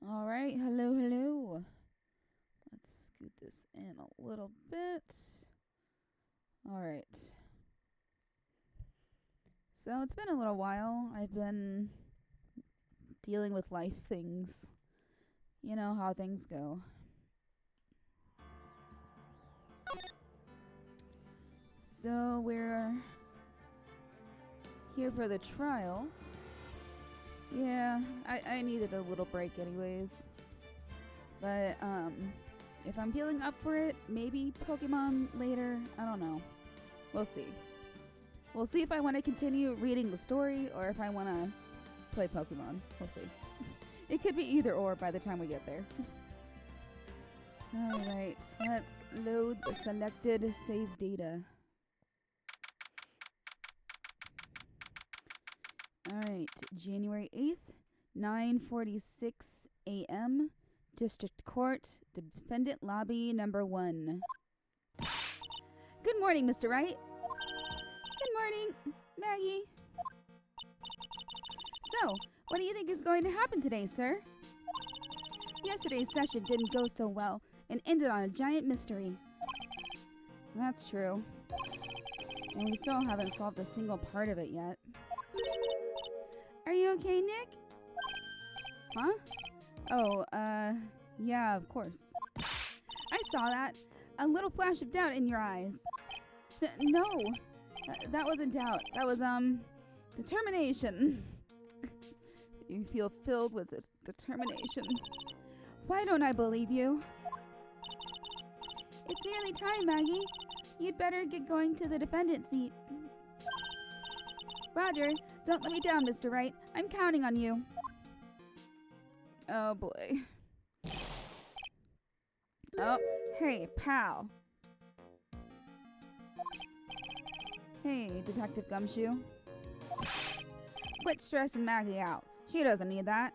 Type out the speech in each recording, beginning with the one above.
Alright, hello. Let's scoot this in a little bit. Alright. So it's been a little while. I've been dealing with life things. You know how things go. So we're here for the trial. Yeah, I needed a little break anyways. But, if I'm feeling up for it, maybe Pokemon later. I don't know. We'll see. We'll see if I want to continue reading the story or if I want to play Pokemon. We'll see. It could be either or by the time we get there. Alright, let's load the selected save data. Alright, January 8th, 9:46 a.m. District Court, Defendant Lobby number 1. Good morning, Mr. Wright. Good morning, Maggie. So, what do you think is going to happen today, sir? Yesterday's session didn't go so well and ended on a giant mystery. That's true. And we still haven't solved a single part of it yet. Are you okay, Nick? Huh? Oh, yeah, of course. I saw that. A little flash of doubt in your eyes. No, that wasn't doubt. That was, determination. You feel filled with determination. Why don't I believe you? It's nearly time, Maggie. You'd better get going to the defendant seat. Roger, don't let me down, Mr. Wright. I'm counting on you. Oh, boy. Oh, hey, pal. Hey, Detective Gumshoe. Quit stressing Maggie out. She doesn't need that.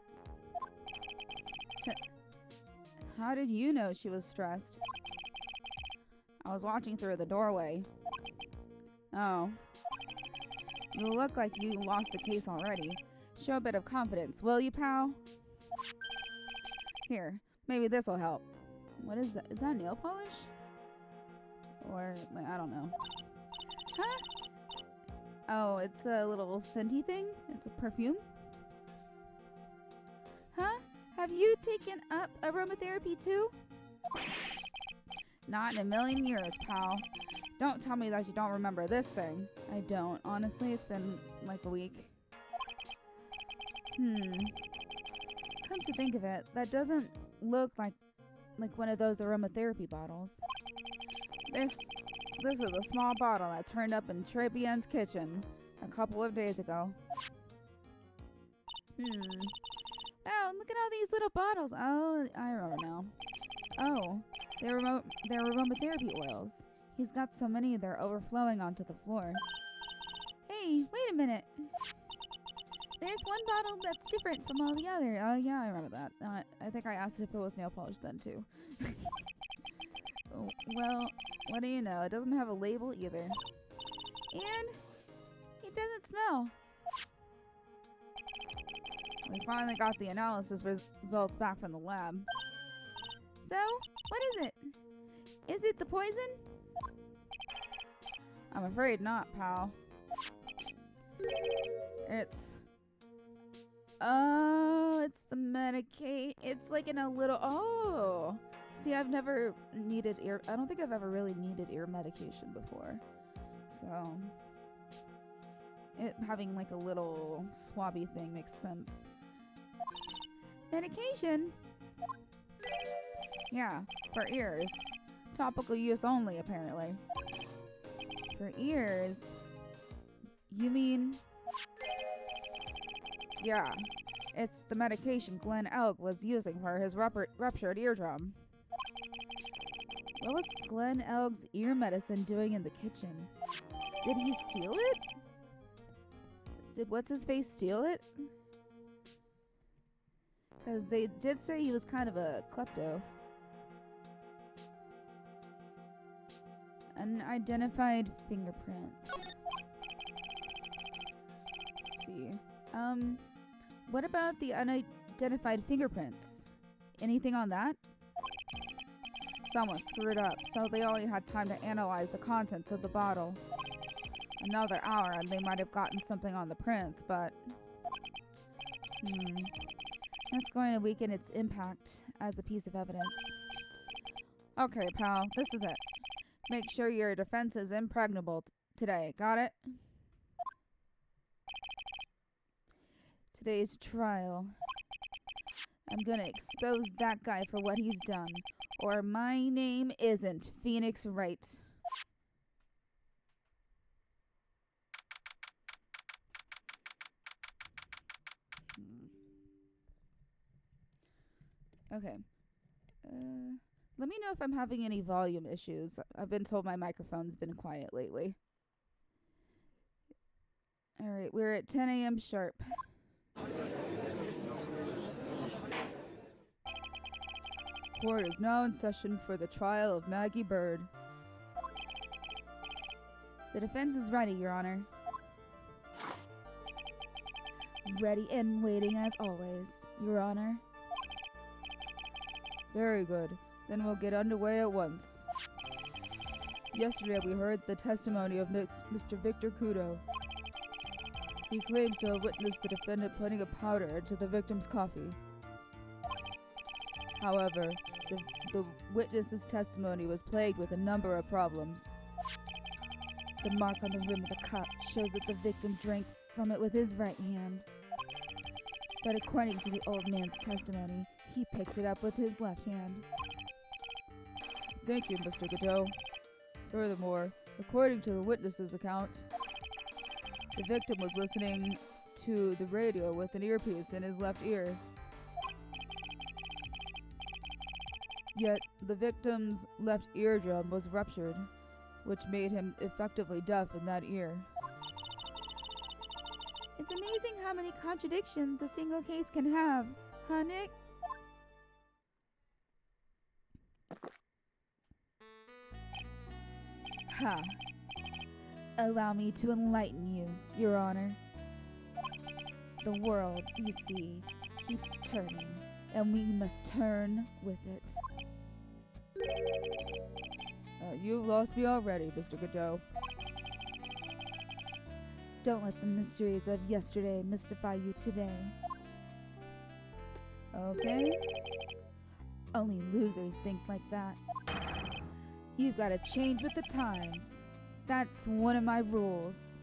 How did you know she was stressed? I was watching through the doorway. Oh. You look like you lost the case already. Show a bit of confidence, will you, pal? Here, maybe this'll help. What is that? Is that nail polish? Or, like, I don't know. Huh? Oh, it's a little scenty thing? It's a perfume? Huh? Have you taken up aromatherapy too? Not in a million years, pal. Don't tell me that you don't remember this thing. I don't. Honestly, it's been like a week. Come to think of it, that doesn't look like one of those aromatherapy bottles. This is a small bottle that turned up in Trebian's kitchen a couple of days ago. Oh, look at all these little bottles. Oh, I remember now. Oh, they're aromatherapy oils. He's got so many they're overflowing onto the floor. Hey, wait a minute. There's one bottle that's different from all the other. Oh, yeah, I remember that. I think I asked if it was nail polish then, too. Oh, well, what do you know? It doesn't have a label either. And it doesn't smell. We finally got the analysis results back from the lab. So, what is it? Is it the poison? I'm afraid not, pal. It's the Medicaid. It's like in a little, See, I've never needed I don't think I've ever really needed ear medication before. So, it having like a little swabby thing makes sense. Medication? Yeah, for ears. Topical use only, apparently. For ears? You mean... Yeah, it's the medication Glenn Elk was using for his ruptured eardrum. What was Glenn Elk's ear medicine doing in the kitchen? Did he steal it? Did what's-his-face steal it? Because they did say he was kind of a klepto. Unidentified fingerprints. Let's see. What about the unidentified fingerprints? Anything on that? Someone screwed up, so they only had time to analyze the contents of the bottle. Another hour and they might have gotten something on the prints, but... That's going to weaken its impact as a piece of evidence. Okay, pal, this is it. Make sure your defense is impregnable today, got it? Today's trial. I'm gonna expose that guy for what he's done, or my name isn't Phoenix Wright. Okay. Let me know if I'm having any volume issues. I've been told my microphone's been quiet lately. Alright, we're at 10 a.m. sharp. Court is now in session for the trial of Maggie Bird. The defense is ready, Your Honor. Ready and waiting as always, Your Honor. Very good. Then we'll get underway at once. Yesterday we heard the testimony of Mr. Victor Kudo. He claims to have witnessed the defendant putting a powder into the victim's coffee. However, the witness's testimony was plagued with a number of problems. The mark on the rim of the cup shows that the victim drank from it with his right hand. But according to the old man's testimony, he picked it up with his left hand. Thank you, Mr. Godot. Furthermore, according to the witness's account, the victim was listening to the radio with an earpiece in his left ear. Yet, the victim's left eardrum was ruptured, which made him effectively deaf in that ear. It's amazing how many contradictions a single case can have, huh, Nick? Ha! Allow me to enlighten you, Your Honor. The world, you see, keeps turning, and we must turn with it. You've lost me already, Mr. Godot. Don't let the mysteries of yesterday mystify you today. Okay? Only losers think like that. You've got to change with the times. That's one of my rules.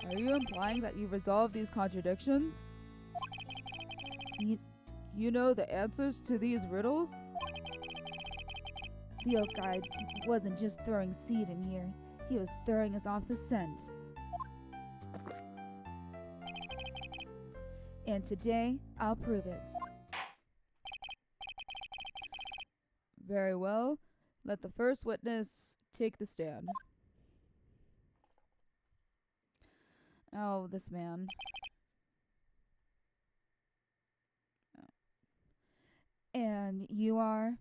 Are you implying that you resolved these contradictions? You know the answers to these riddles? The old guy wasn't just throwing seed in here. He was throwing us off the scent. And today, I'll prove it. Very well. Let the first witness take the stand. Oh, this man. And you are?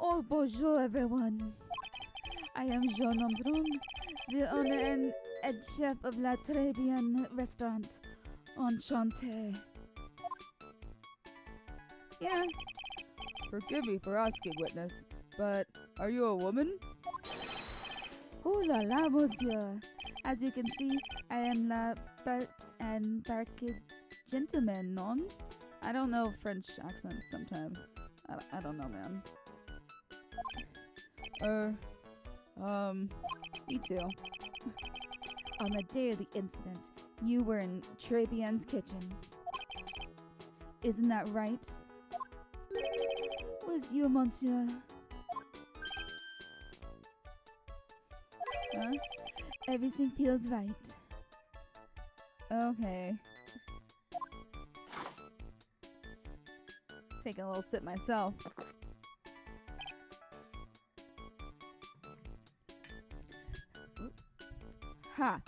Oh, bonjour, everyone. I am Jean Omdron, the owner and head chef of La Très Bien restaurant. Enchanté. Yeah. Forgive me for asking, witness, but are you a woman? Oh la la, monsieur. As you can see, I am la belt and barquet gentleman, non? I don't know French accents sometimes. I don't know, man. Me too. On the day of the incident, you were in Très Bien's kitchen. Isn't that right? Was you, monsieur? Huh? Everything feels right. Okay. Taking a little sip myself. Ha!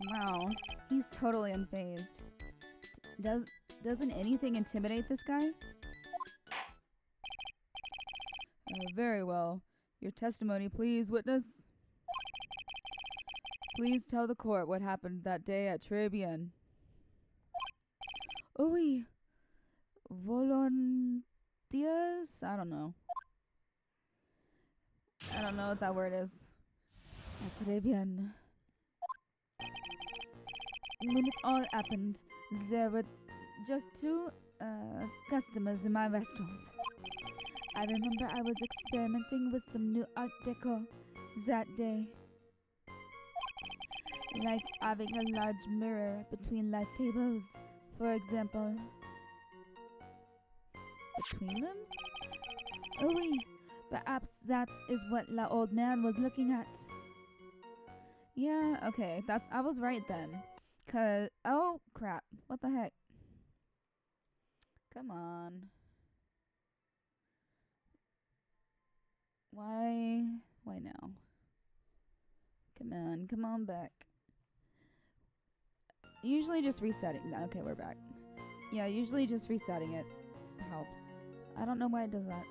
Wow, he's totally unfazed. Doesn't anything intimidate this guy? Very well. Your testimony, please, witness. Please tell the court what happened that day at Très Bien. Oui, volunteers? I don't know. I don't know what that word is. Très bien. When it all happened, there were just two customers in my restaurant. I remember I was experimenting with some new art deco that day. Like having a large mirror between light tables, for example. Between them? Oh, oui. Perhaps that is what the old man was looking at. Yeah, okay. I was right then. Oh, crap. What the heck? Come on. Why now? Come on back. Usually just resetting. Okay, we're back. Yeah, usually just resetting it helps. I don't know why it does that.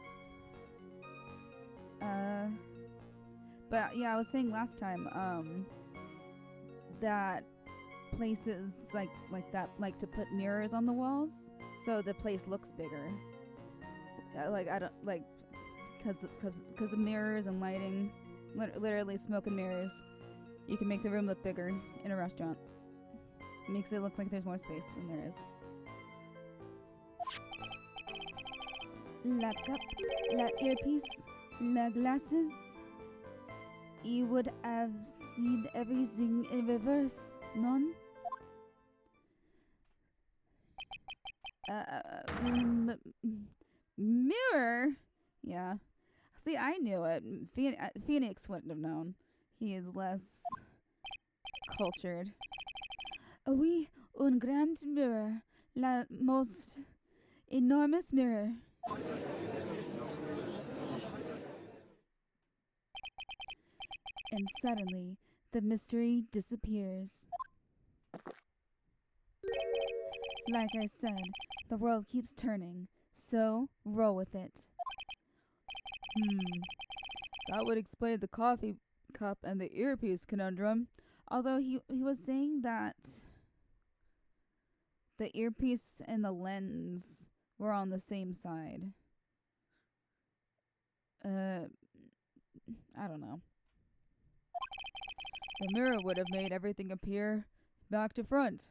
But yeah, I was saying last time, that places like that like to put mirrors on the walls so the place looks bigger. I don't like because of mirrors and lighting, literally smoke and mirrors. You can make the room look bigger in a restaurant. It makes it look like there's more space than there is. La cup, la earpiece, la glasses. You would have seen everything in reverse, non? Mirror? Yeah. See, I knew it. Phoenix wouldn't have known. He is less cultured. Oui, un grand mirror. La most enormous mirror. And suddenly, the mystery disappears. Like I said, the world keeps turning, so roll with it. That would explain the coffee cup and the earpiece conundrum. Although he was saying that the earpiece and the lens were on the same side. I don't know. The mirror would have made everything appear back to front.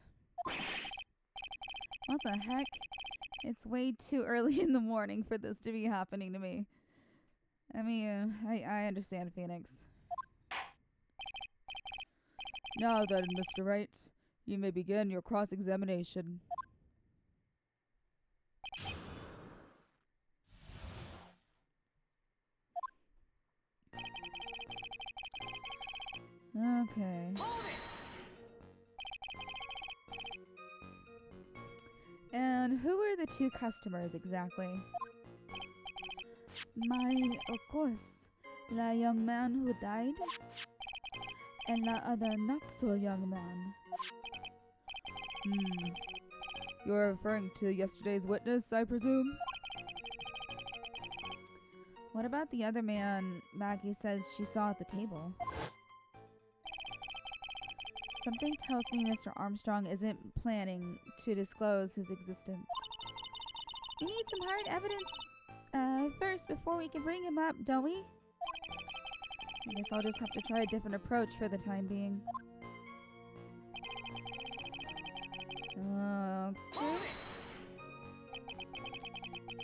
What the heck? It's way too early in the morning for this to be happening to me. I mean, I understand, Phoenix. Now then, Mr. Wright, you may begin your cross-examination. Okay. And who were the two customers exactly? Of course, the young man who died, and the other not so young man. You're referring to yesterday's witness, I presume? What about the other man Maggie says she saw at the table? Something tells me Mr. Armstrong isn't planning to disclose his existence. We need some hard evidence first before we can bring him up, don't we? I guess I'll just have to try a different approach for the time being. Okay.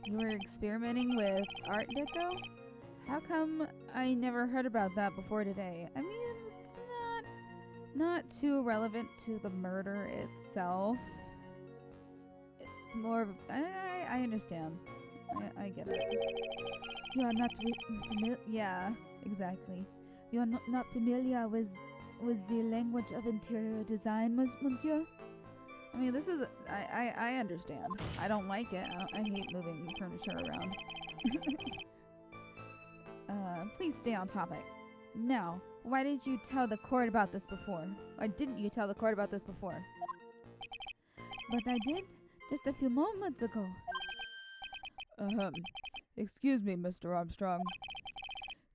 You were experimenting with Art Deco? How come I never heard about that before today? I mean, it's not too relevant to the murder itself. It's more of I understand. I get it. You are not familiar. Yeah, exactly. You are not familiar with the language of interior design, monsieur? I mean, this is... I understand. I don't like it. I hate moving furniture around. Please stay on topic. Now, why did you tell the court about this before? Or didn't you tell the court about this before? But I did, just a few moments ago. Excuse me, Mr. Armstrong.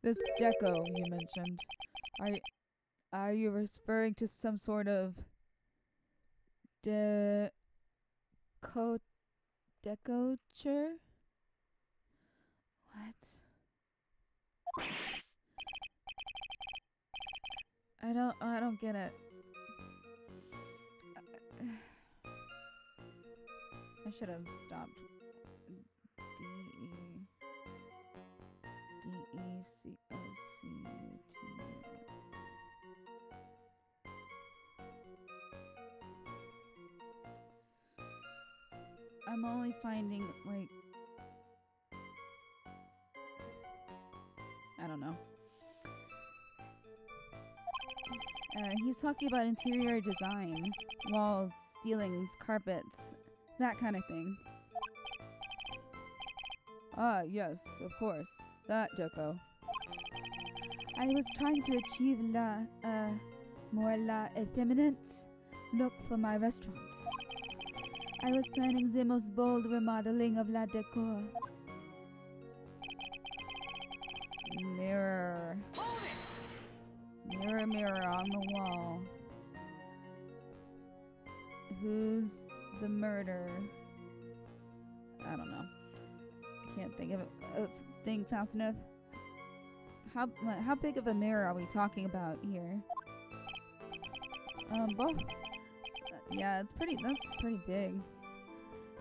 This deco you mentioned, are you referring to some sort of deco? decoture? What? I don't get it. I should have stopped. D-E-C-O-C-T. I'm only finding, like, I don't know. He's talking about interior design, walls, ceilings, carpets, that kind of thing. Ah, yes, of course. That deco. I was trying to achieve more effeminate look for my restaurant. I was planning the most bold remodeling of la decor. Mirror. Mirror, mirror on the wall. Who's the murderer? I don't know. I can't think of a thing fast enough. How big of a mirror are we talking about here? Both. Yeah, that's pretty big.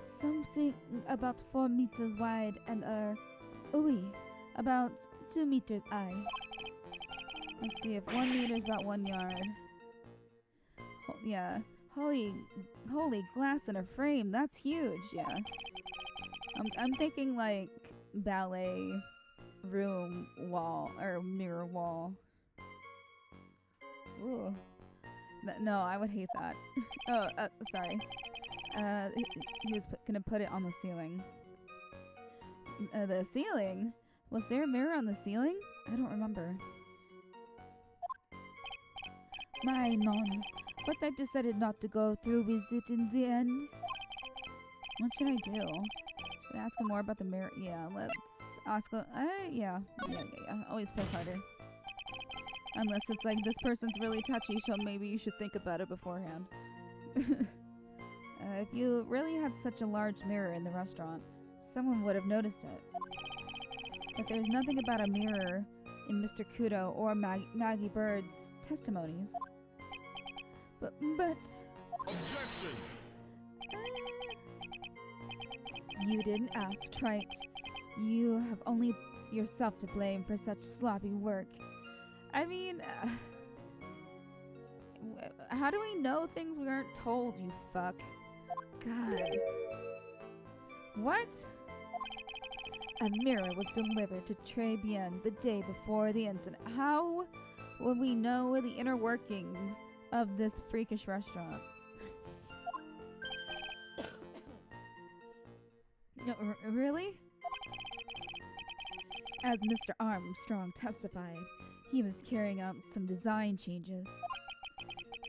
Something about 4 meters wide and about 2 meters high. Let's see if 1 meter is about 1 yard. Yeah. Holy glass in a frame. That's huge. Yeah. I'm thinking like ballet room wall or mirror wall. Ooh. No, I would hate that. Oh, sorry. He was gonna put it on the ceiling. The ceiling? Was there a mirror on the ceiling? I don't remember. My non. But I decided not to go through with it in the end. What should I do? Should I ask him more about the mirror? Yeah, let's ask him. Yeah. Always press harder. Unless it's like this person's really touchy, so maybe you should think about it beforehand. If you really had such a large mirror in the restaurant, someone would have noticed it. But there's nothing about a mirror in Mr. Kudo or Maggie Bird's testimonies. But Objection! You didn't ask, Wright. You have only yourself to blame for such sloppy work. I mean, how do we know things we aren't told, you fuck? God. What? A mirror was delivered to Très Bien the day before the incident. How will we know the inner workings of this freakish restaurant? No, really? As Mr. Armstrong testified, he was carrying out some design changes.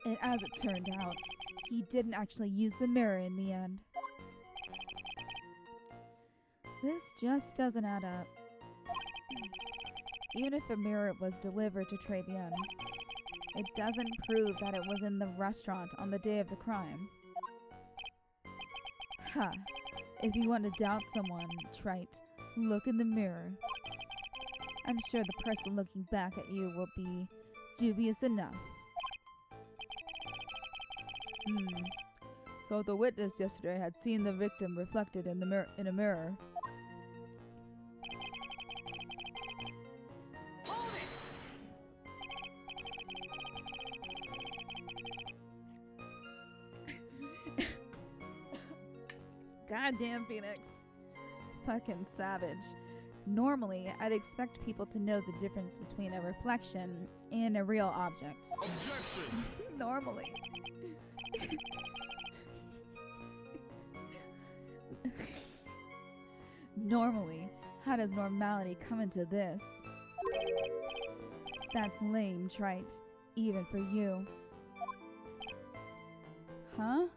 And as it turned out, he didn't actually use the mirror in the end. This just doesn't add up. Even if a mirror was delivered to Très Bien, it doesn't prove that it was in the restaurant on the day of the crime. Ha! If you want to doubt someone, Wright, look in the mirror. I'm sure the person looking back at you will be dubious enough. So the witness yesterday had seen the victim reflected in a mirror. Goddamn, Phoenix. Fucking savage. Normally, I'd expect people to know the difference between a reflection and a real object. Objection! Normally. Normally. How does normality come into this? That's lame, Wright. Even for you. Huh?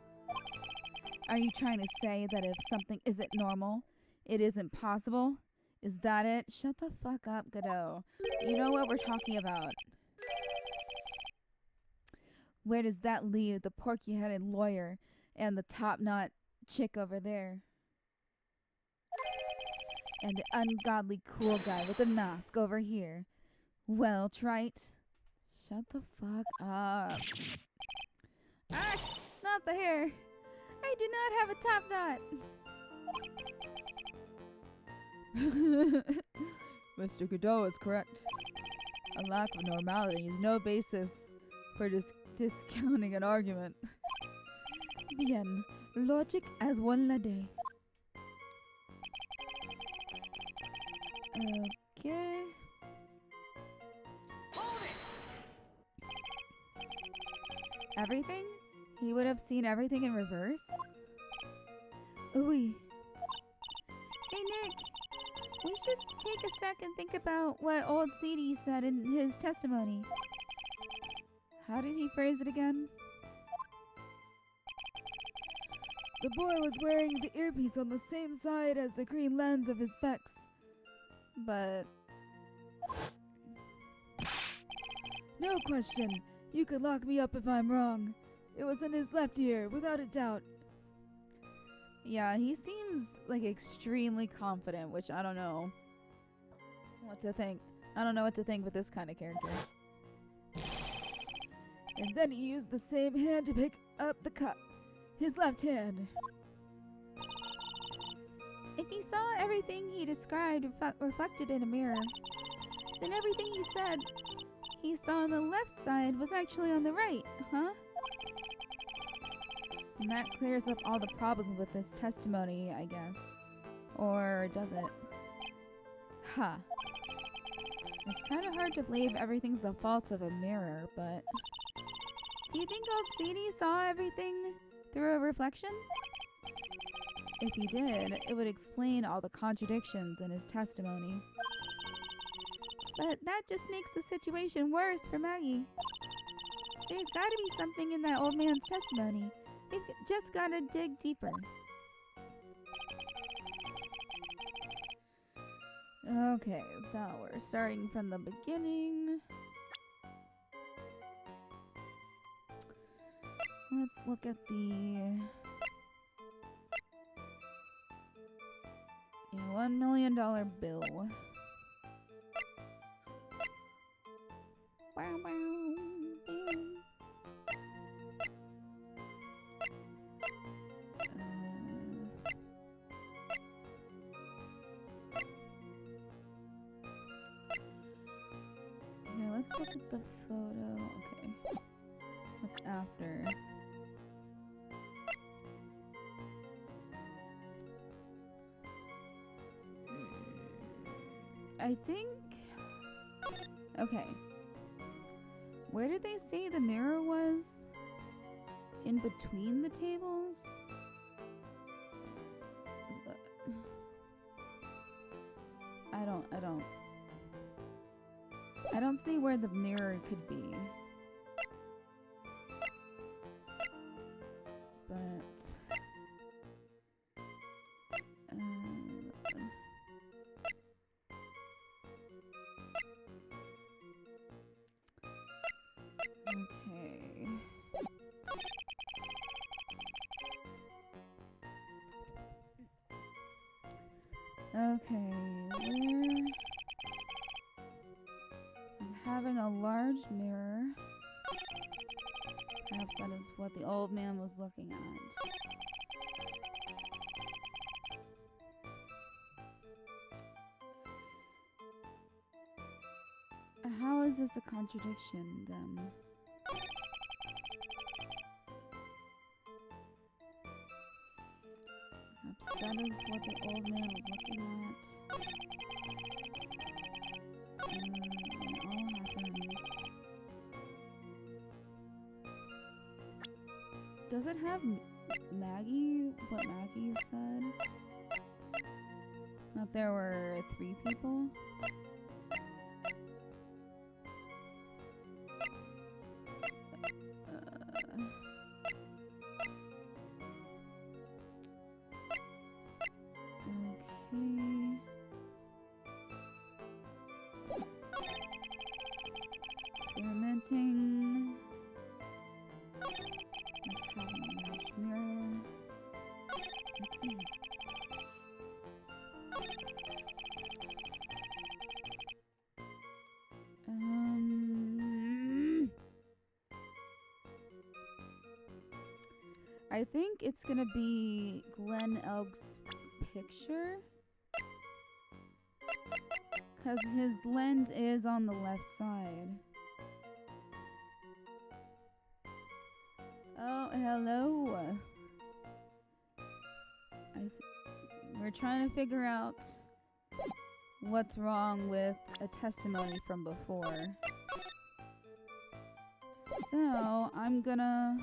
Are you trying to say that if something isn't normal, it isn't possible? Is that it? Shut the fuck up, Godot. You know what we're talking about. Where does that leave the porky-headed lawyer and the top-knot chick over there. And the ungodly cool guy with the mask over here. Well, Wright, shut the fuck up. Ah, not the hair. I do not have a top knot. Mr. Godot is correct. A lack of normality is no basis for discounting an argument. Bien, logic as one la day. Okay. Everything? He would have seen everything in reverse? Ooh. Hey Nick, we should take a sec and think about what old CD said in his testimony. How did he phrase it again? The boy was wearing the earpiece on the same side as the green lens of his specs. But... no question. You could lock me up if I'm wrong. It was in his left ear, without a doubt. Yeah, he seems like extremely confident, which I don't know what to think. I don't know what to think with this kind of character. And then he used the same hand to pick up the cup. His left hand. If he saw everything he described reflected in a mirror, then everything he said he saw on the left side was actually on the right, huh? And that clears up all the problems with this testimony, I guess. Or does it? Huh. It's kind of hard to believe everything's the fault of a mirror, but... do you think old CD saw everything through a reflection? If he did, it would explain all the contradictions in his testimony. But that just makes the situation worse for Maggie. There's gotta be something in that old man's testimony. We've just gotta dig deeper. Okay, now we're starting from the beginning. Let's look at the $1 million bill. Wow, wow, bing. Yeah, let's look at the photo. Okay. What's after? I think... okay. Where did they say the mirror was? In between the tables? I don't see where the mirror could be. But... okay. Okay, we're having a large mirror. Perhaps that is what the old man was looking at. How is this a contradiction, then? Perhaps that is what the old man was looking at. When it all happened. Does it have Maggie? What Maggie said? That there were 3 people? Experimenting. Like having a large mirror. I think it's gonna be Glenn Elk's picture. Because his lens is on the left side. Oh, hello. We're trying to figure out what's wrong with a testimony from before. So, I'm gonna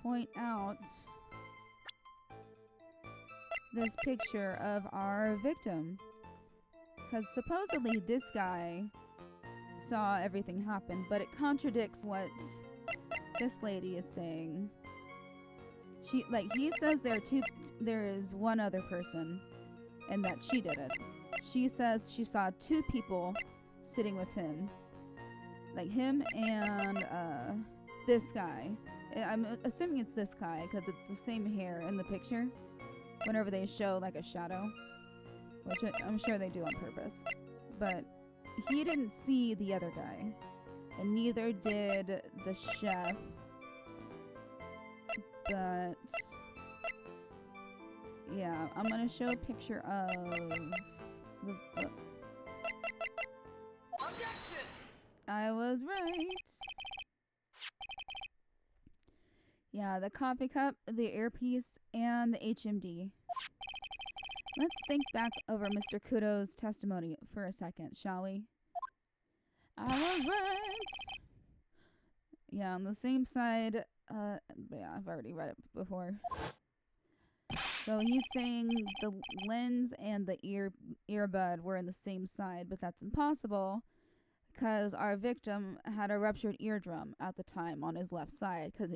point out this picture of our victim. Because supposedly this guy saw everything happen, but it contradicts what this lady is saying. He says there is one other person, and that she did it. She says she saw 2 people sitting with him. Like him and this guy. I'm assuming it's this guy because it's the same hair in the picture whenever they show like a shadow, which I'm sure they do on purpose. But he didn't see the other guy, and neither did the chef. But yeah, I'm gonna show a picture of the I was right. Yeah, the coffee cup, the earpiece, and the HMD. Let's think back over Mr. Kudo's testimony for a second, shall we? I was right. Yeah, on the same side. Yeah, I've already read it before. So he's saying the lens and the earbud were in the same side, but that's impossible because our victim had a ruptured eardrum at the time on his left side because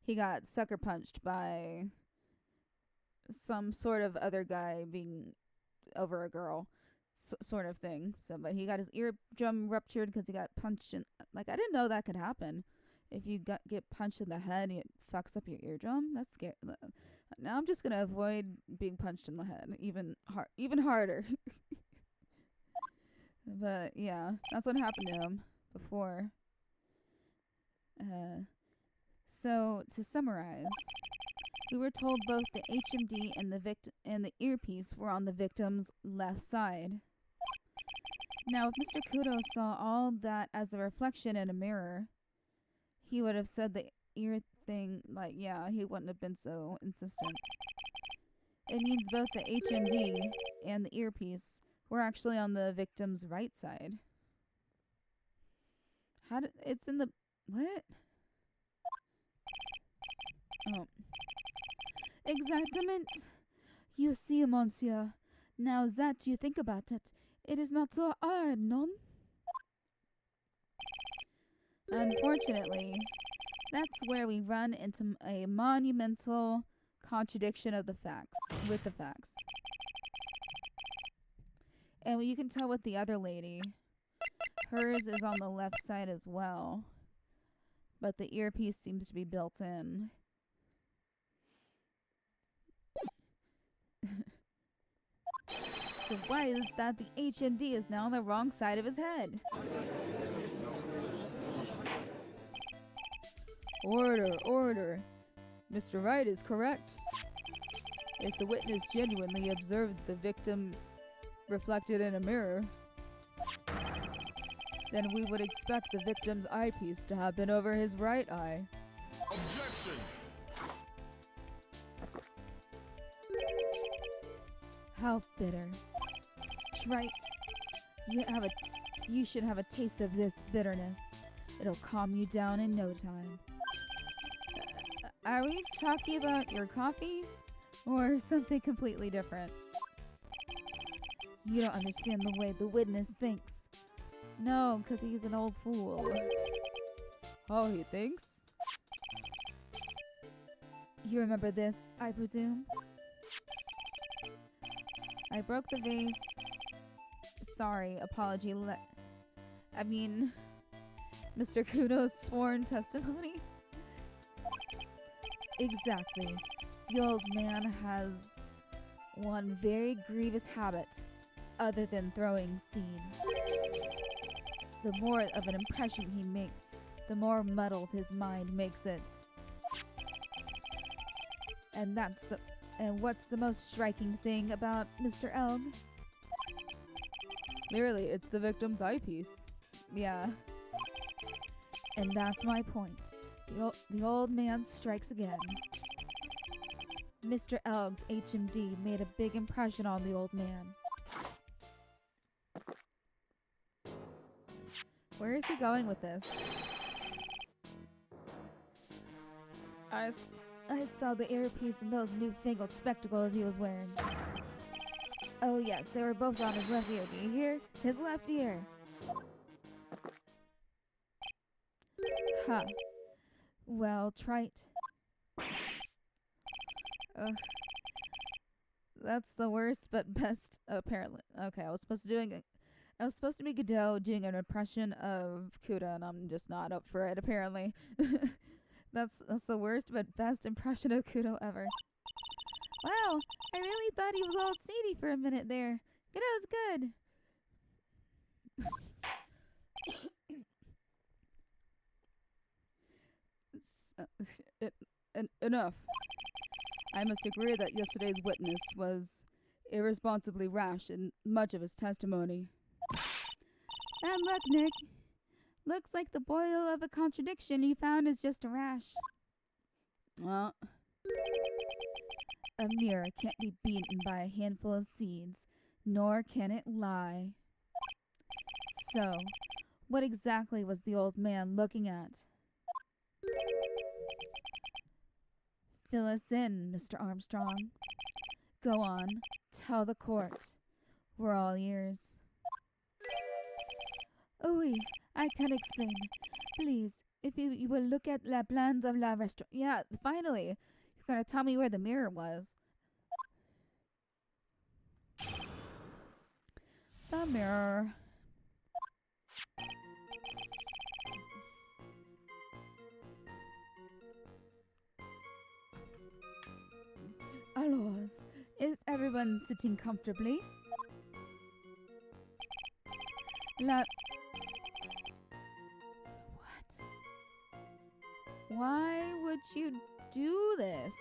he got sucker punched by some sort of other guy being over a girl, sort of thing. So, but he got his eardrum ruptured because he got punched in. Like, I didn't know that could happen. If you get punched in the head, and it fucks up your eardrum. That's scary. Now I'm just gonna avoid being punched in the head, even harder. But yeah, that's what happened to him before. So to summarize, we were told both the HMD and the earpiece were on the victim's left side. Now, if Mr. Kudo saw all that as a reflection in a mirror, he would have said the ear thing, like, yeah, he wouldn't have been so insistent. It means both the HMD and the earpiece were actually on the victim's right side. It's in the, what? Oh. Exactement. You see, monsieur, now that you think about it, it is not so hard, non? Unfortunately, that's where we run into a monumental contradiction of the facts, with the facts. And you can tell with the other lady, hers is on the left side as well, but the earpiece seems to be built in. So why is that the HMD is now on the wrong side of his head? Order, order. Mr. Wright is correct. If the witness genuinely observed the victim reflected in a mirror, then we would expect the victim's eyepiece to have been over his right eye. Objection! How bitter. Wright, you should have a taste of this bitterness. It'll calm you down in no time. Are we talking about your coffee? Or something completely different? You don't understand the way the witness thinks. No, because he's an old fool. How he thinks? You remember this, I presume? I broke the vase. Sorry, apology. Mr. Kudo's sworn testimony? Exactly. The old man has one very grievous habit, other than throwing seeds. The more of an impression he makes, the more muddled his mind makes it. And what's the most striking thing about Mr. Elg? Clearly, it's the victim's eyepiece. Yeah. And that's my point. The old man strikes again. Mr. Elg's HMD made a big impression on the old man. Where is he going with this? I saw the earpiece and those newfangled spectacles he was wearing. Oh yes, they were both on his left ear. Do you hear? His left ear. Huh. Well, trite. Ugh. That's the worst but best, apparently. Okay, I was supposed to be Godot doing an impression of Kuda, and I'm just not up for it, apparently. That's the worst but best impression of Kudo ever. Wow, I really thought he was all seedy for a minute there. Godot's good. Enough. I must agree that yesterday's witness was irresponsibly rash in much of his testimony. Bad luck, Nick. Looks like the boil of a contradiction you found is just a rash. Well, a mirror can't be beaten by a handful of seeds, nor can it lie. So, what exactly was the old man looking at? Fill us in, Mr. Armstrong. Go on, tell the court. We're all ears. Oui, I can explain. Please, if you will look at la plans of la restaurant. Yeah, finally. You're gonna tell me where the mirror was. The mirror. Alors, is everyone sitting comfortably? What? Why would you do this?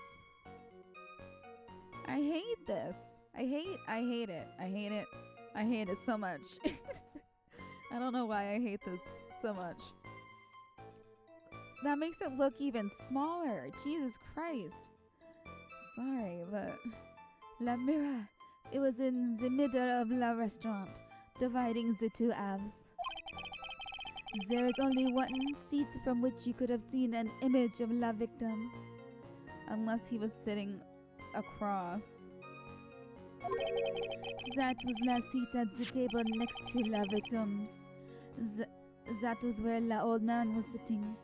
I hate this. I hate it. I hate it. I hate it so much. I don't know why I hate this so much. That makes it look even smaller. Jesus Christ. Sorry, but la mirror. It was in the middle of la restaurant, dividing the two halves. There is only one seat from which you could have seen an image of la victim, unless he was sitting across. That was la seat at the table next to la victims. That was where la old man was sitting.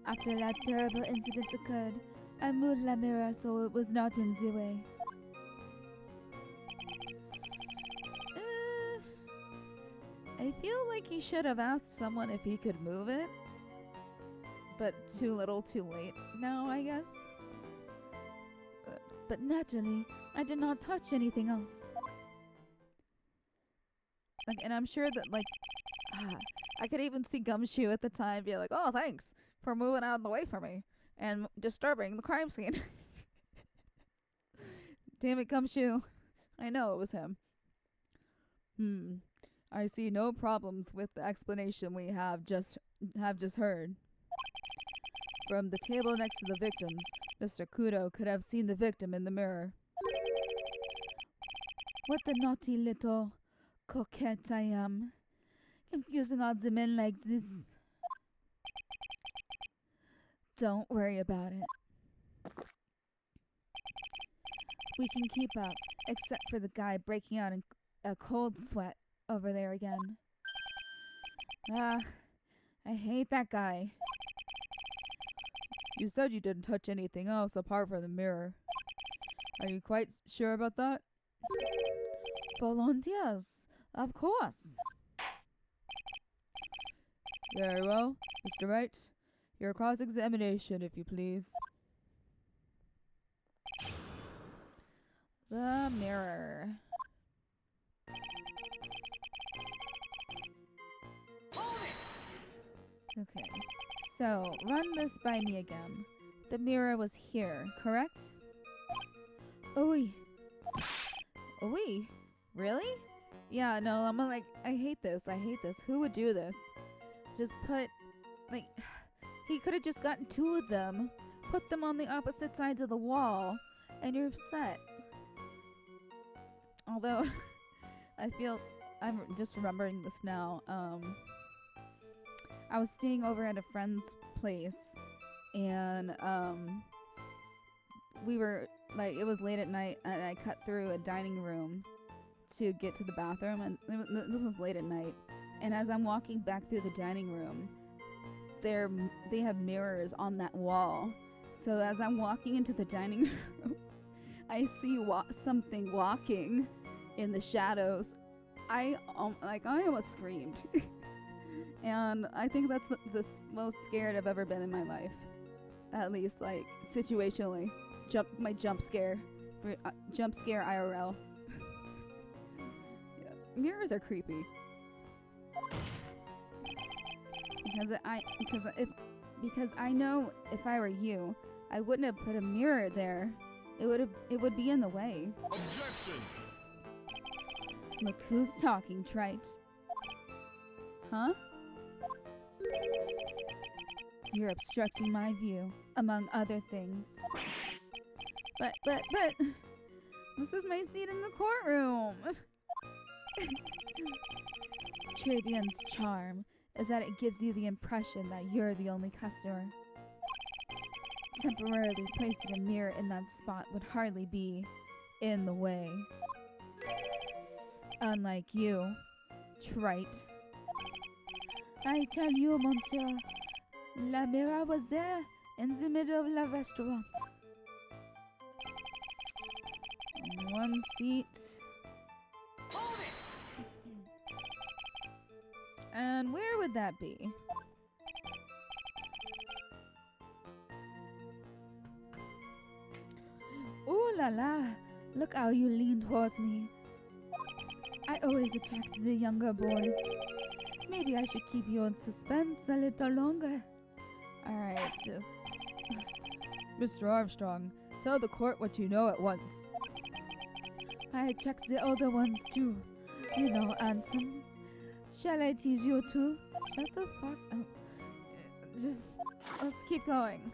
After that terrible incident occurred, I moved la mirror so it was not in the way. I feel like he should have asked someone if he could move it. But too little too late now, I guess. But naturally, I did not touch anything else. And I'm sure that, I could even see Gumshoe at the time be like, oh, thanks for moving out of the way for me and disturbing the crime scene. Damn it, Gumshoe. I know it was him. I see no problems with the explanation we have just heard. From the table next to the victims, Mr. Kudo could have seen the victim in the mirror. What a naughty little coquette I am. Confusing all the men like this. Don't worry about it. We can keep up, except for the guy breaking out in a cold sweat over there again. I hate that guy. You said you didn't touch anything else apart from the mirror. Are you quite sure about that? Volunteers, of course. Very well, Mr. Wright. Your cross-examination, if you please. The mirror. Okay, so run this by me again. The mirror was here, correct? Oui. Oui? Really? Yeah, no, I'm like, I hate this. Who would do this? Just put, like, he could have just gotten two of them, put them on the opposite sides of the wall, and you're set. Although, I feel, I'm just remembering this now. I was staying over at a friend's place, and we were like, it was late at night, and I cut through a dining room to get to the bathroom, and this was late at night. And as I'm walking back through the dining room, they have mirrors on that wall. So as I'm walking into the dining room, I see something walking in the shadows. I almost screamed. And I think that's the most scared I've ever been in my life. At least, like, situationally. My jump scare. Jump scare IRL. Yeah. Mirrors are creepy. Because I know if I were you, I wouldn't have put a mirror there. It would be in the way. Objection! Look who's talking, Wright. Huh? You're obstructing my view, among other things. But, this is my seat in the courtroom. Travian's charm is that it gives you the impression that you're the only customer. Temporarily placing a mirror in that spot would hardly be in the way. Unlike you, Wright. I tell you, monsieur, la mirror was there in the middle of the restaurant. And one seat. And where would that be? Ooh la la! Look how you lean towards me. I always attract the younger boys. Maybe I should keep you in suspense a little longer. Alright, just... Mr. Armstrong, tell the court what you know at once. I checked the older ones too. You know, Anson. Shall I tease you too? Shut the fuck up. Just... let's keep going.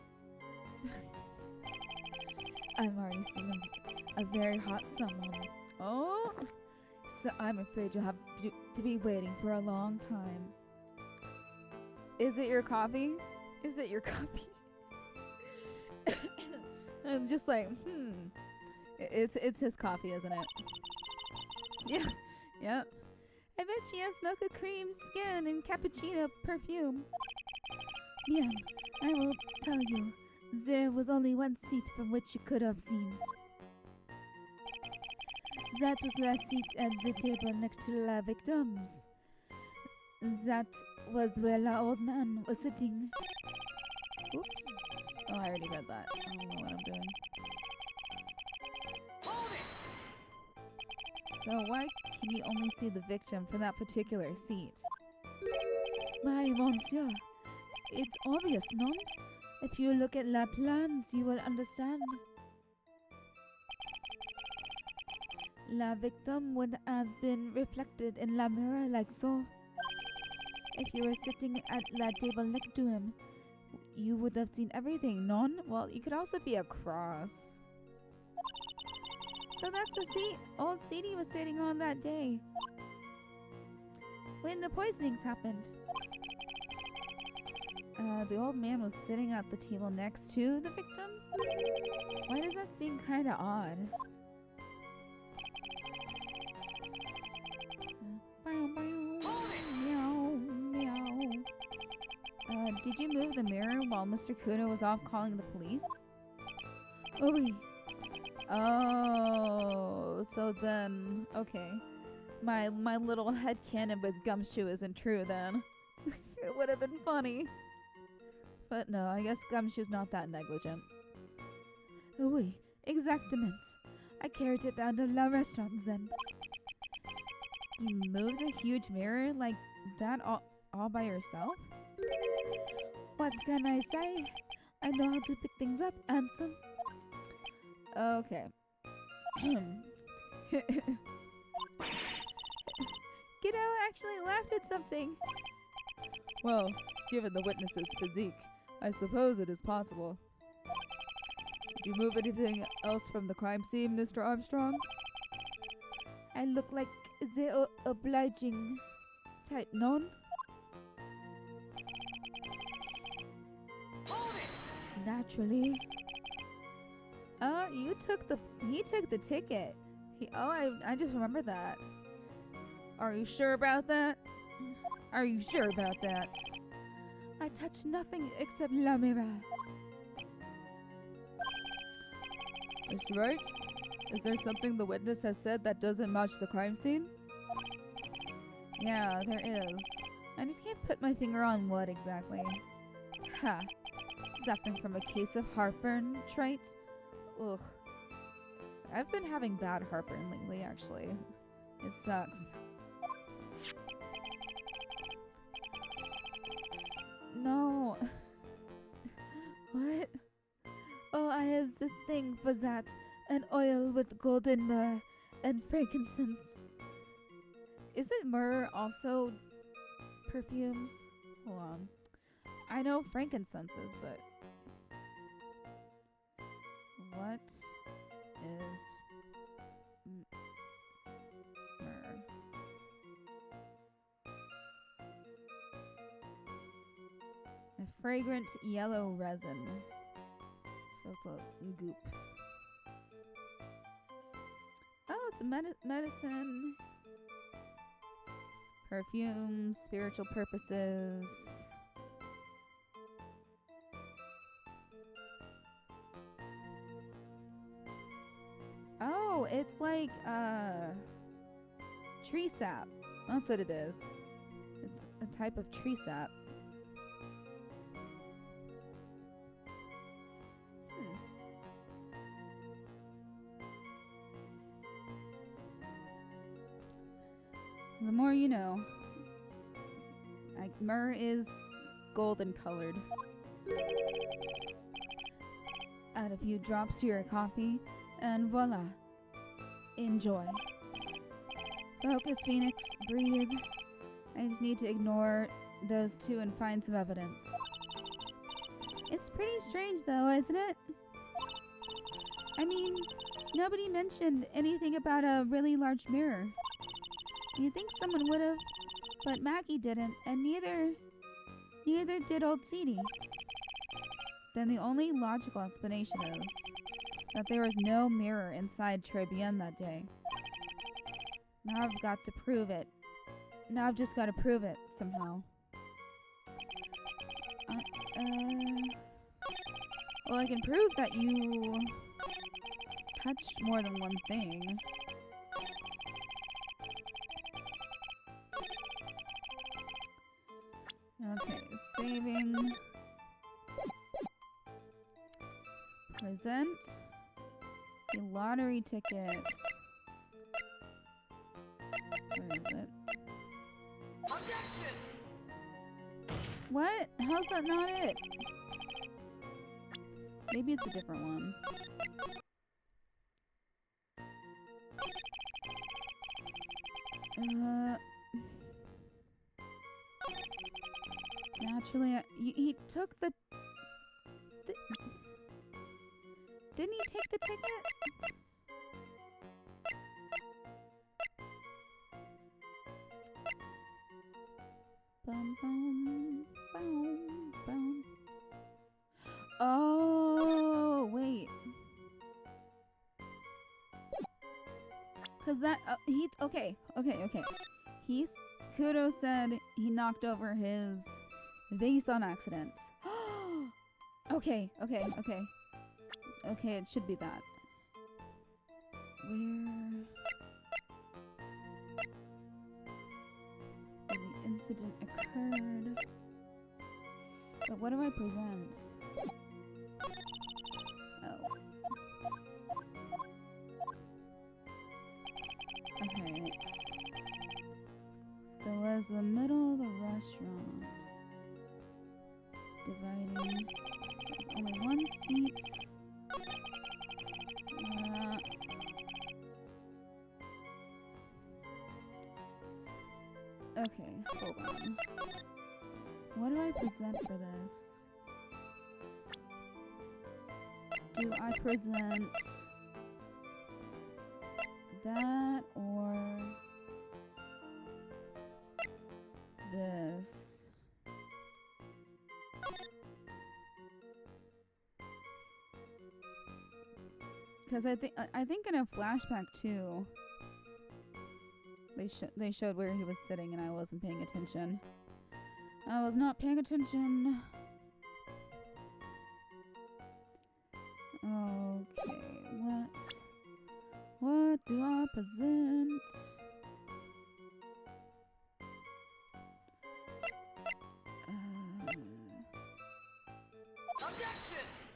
I'm already seeing a very hot someone. Oh! So I'm afraid you'll have to be waiting for a long time. Is it your coffee? Is it your coffee? I'm just like, It's his coffee, isn't it? Yeah. Yep. I bet she has mocha cream skin and cappuccino perfume. Bien, I will tell you. There was only one seat from which you could have seen. That was the seat at the table next to the victims. That was where the old man was sitting. Oops. Oh, I already read that. I don't know what I'm doing. So why can you only see the victim from that particular seat? My monsieur, it's obvious, no? If you look at la plans, you will understand. La victim would have been reflected in la mirror like so. If you were sitting at la table next to him, you would have seen everything, non? Well, you could also be a cross. So that's the seat old CD was sitting on that day. When the poisonings happened. The old man was sitting at the table next to the victim? Why does that seem kinda odd? Did you move the mirror while Mr. Kuno was off calling the police? Oui. Oh, so then, okay. My little headcanon with Gumshoe isn't true then. It would have been funny. But no, I guess Gumshoe's not that negligent. Oui, exactement. I carried it down to la restaurant then. You moved a huge mirror like that all by yourself? What can I say? I know how to pick things up, handsome. Okay. Kiddo actually laughed at something. Well, given the witness's physique, I suppose it is possible. Did you move anything else from the crime scene, Mr. Armstrong? I look like the obliging type, non? Naturally. Oh, he took the ticket. I just remember that. Are you sure about that? Are you sure about that? I touched nothing except La Mira. Mr. Wright, is there something the witness has said that doesn't match the crime scene? Yeah, there is. I just can't put my finger on what exactly. Ha. Suffering from a case of heartburn, Trite? Ugh. I've been having bad heartburn lately, actually. It sucks. No. What? Oh, I have this thing for that. An oil with golden myrrh and frankincense. Isn't myrrh also perfumes? Hold on. I know frankincense is, but what is myrrh? A fragrant yellow resin. So it's a goop. Oh, it's a medicine. Perfume, spiritual purposes. Oh, it's like tree sap. That's what it is. It's a type of tree sap. The more you know. Myrrh is golden colored. Add a few drops to your coffee, and voila. Enjoy. Focus, Phoenix. Breathe. I just need to ignore those two and find some evidence. It's pretty strange, though, isn't it? I mean, nobody mentioned anything about a really large mirror. You'd think someone would have, but Maggie didn't, and neither did old Seedy. Then the only logical explanation is that there was no mirror inside Tribune that day. Now I've got to prove it. Now I've just got to prove it somehow. Well, I can prove that you touched more than one thing. Okay, saving. Present a lottery ticket. Where is it? Objection! What? How's that not it? Maybe it's a different one. Naturally, he took the... Didn't he take the ticket? Bum, bum, bum, bum. Oh, wait. Cause that okay. Kudo said he knocked over his vase on accident. Okay, it should be that. Where the incident occurred. But what do I present? Oh. Okay. There was the middle of the restaurant. Dividing. There's only Okay, hold on. What do I present for this? Do I present that or this? Because I think in a flashback too, they showed where he was sitting, and I wasn't paying attention. I was not paying attention. Okay, what do I present?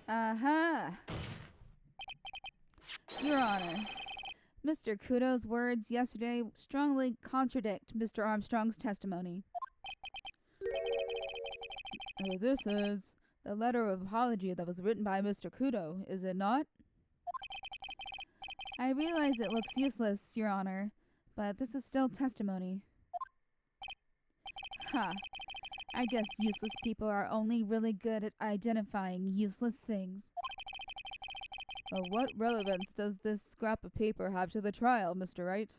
Aha! Your Honor, Mr. Kudo's words yesterday strongly contradict Mr. Armstrong's testimony. This is the letter of apology that was written by Mr. Kudo, is it not? I realize it looks useless, Your Honor, but this is still testimony. Ha! I guess useless people are only really good at identifying useless things. What relevance does this scrap of paper have to the trial, Mr. Wright?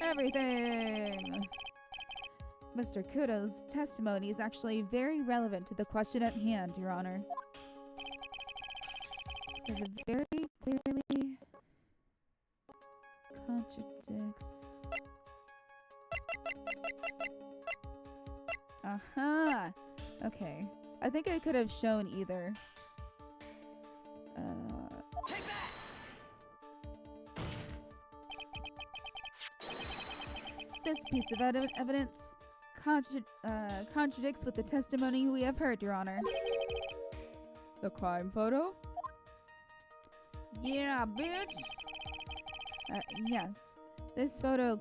Everything! Mr. Kudo's testimony is actually very relevant to the question at hand, Your Honor. Because it very clearly contradicts. Aha! Okay. I think I could have shown either. Take that! This piece of evidence contradicts with the testimony we have heard, Your Honor. The crime photo? Yeah, bitch! Yes. This photo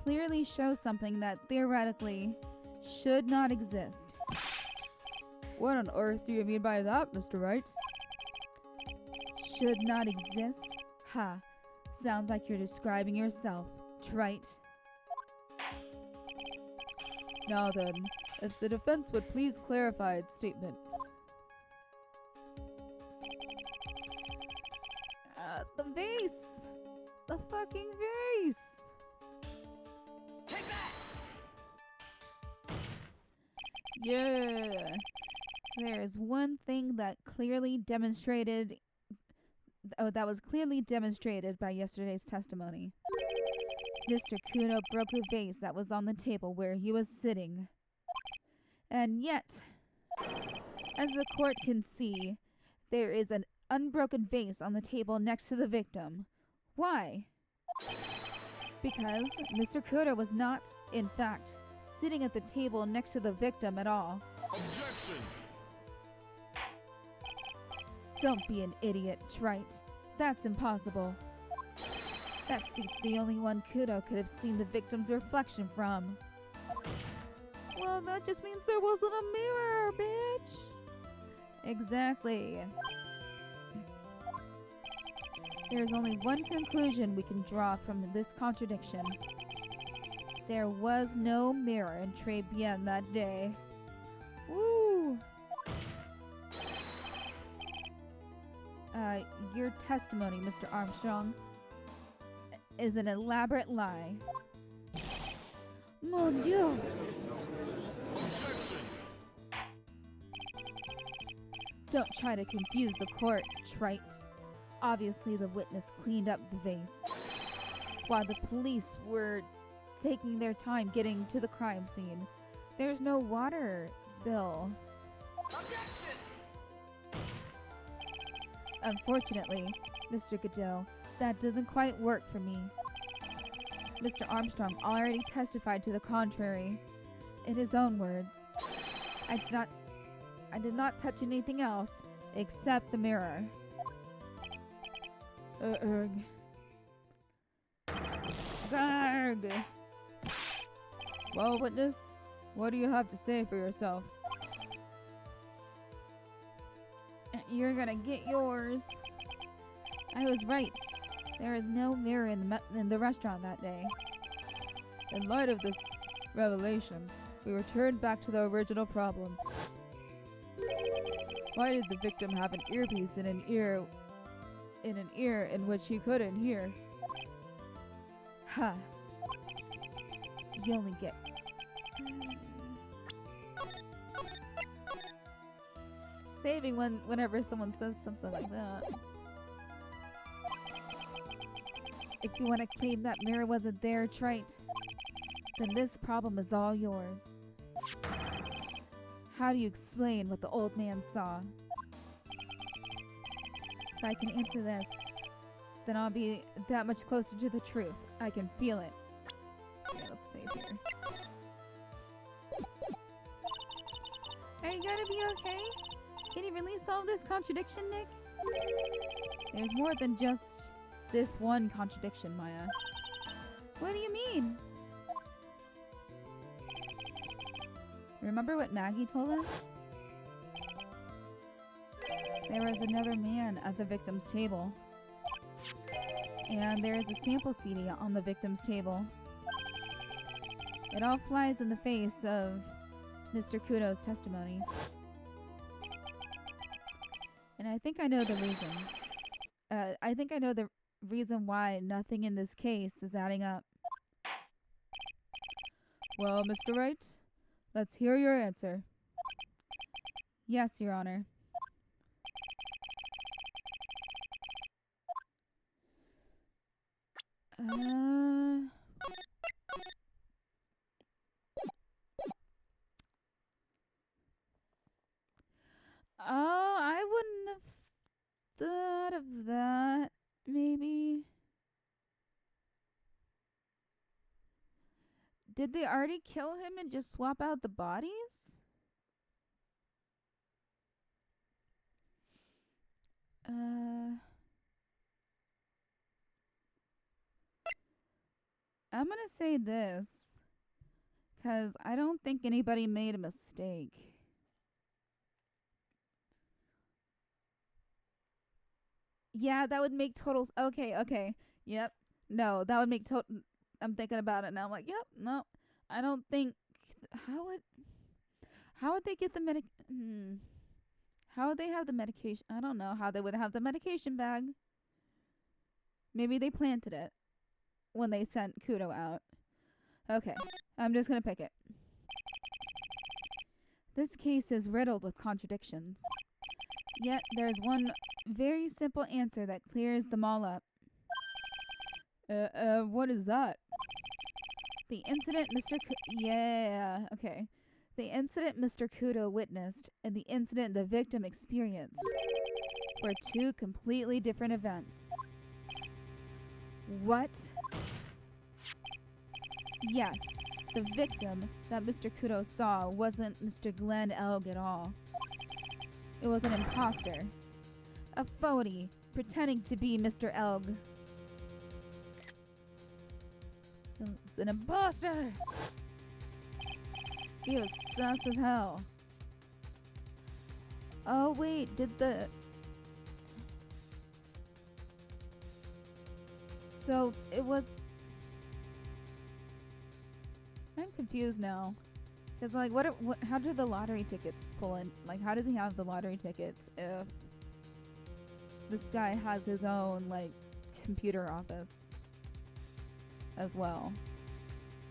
clearly shows something that theoretically should not exist. What on earth do you mean by that, Mr. Wright? Should not exist? Ha. Sounds like you're describing yourself, trite. Now then, if the defense would please clarify its statement. The vase! The fucking vase! Take that! Yeah! There's one thing that clearly demonstrated. That was clearly demonstrated by yesterday's testimony. Mr. Kudo broke the vase that was on the table where he was sitting. And yet, as the court can see, there is an unbroken vase on the table next to the victim. Why? Because Mr. Kudo was not, in fact, sitting at the table next to the victim at all. Objection! Don't be an idiot, Wright. That's impossible. That seat's the only one Kudo could have seen the victim's reflection from. Well, that just means there wasn't a mirror, bitch! Exactly. There's only one conclusion we can draw from this contradiction. There was no mirror in Très Bien that day. Woo! Your testimony, Mr. Armstrong, is an elaborate lie. Mon Dieu! Objection! Don't try to confuse the court, trite. Obviously, the witness cleaned up the vase, while the police were taking their time getting to the crime scene. There's no water spill. Objection! Unfortunately, Mr. Godot, that doesn't quite work for me. Mr. Armstrong already testified to the contrary. In his own words, I did not touch anything else except the mirror. Garg! Well, witness, what do you have to say for yourself? You're gonna get yours. I was right. There is no mirror in the restaurant that day. In light of this Revelation. We returned back to the original problem. Why did the victim have an earpiece in an ear in which he couldn't hear? Ha. You only get... Saving whenever someone says something like that. If you want to claim that mirror wasn't there, Wright, then this problem is all yours. How do you explain what the old man saw? If I can answer this, then I'll be that much closer to the truth. I can feel it. Okay, let's save here. Are you gonna be okay? Can you really solve this contradiction, Nick? There's more than just this one contradiction, Maya. What do you mean? Remember what Maggie told us? There was another man at the victim's table. And there is a sample CD on the victim's table. It all flies in the face of Mr. Kudo's testimony. And I think I know the reason. I think I know the reason why nothing in this case is adding up. Well, Mr. Wright, let's hear your answer. Yes, Your Honor. Oh, I wouldn't have thought of that. Maybe. Did they already kill him and just swap out the bodies? I'm gonna say this, 'cause I don't think anybody made a mistake. Yeah, that would make total... Okay. Yep. No, that would make total... I'm thinking about it now. I'm like, yep, no. I don't think... How would they get the How would they have the medication? I don't know how they would have the medication bag. Maybe they planted it when they sent Kudo out. Okay, I'm just gonna pick it. This case is riddled with contradictions. Yet there's one very simple answer that clears them all up. What is that? The incident The incident Mr. Kudo witnessed and the incident the victim experienced were two completely different events. What? Yes, the victim that Mr. Kudo saw wasn't Mr. Glenn Elg at all. It was an imposter. A phony, pretending to be Mr. Elg. It's an imposter! He was sus as hell. Oh wait, So, it was... I'm confused now. Because, like, how did the lottery tickets pull in? Like, how does he have the lottery tickets if this guy has his own, like, computer office as well?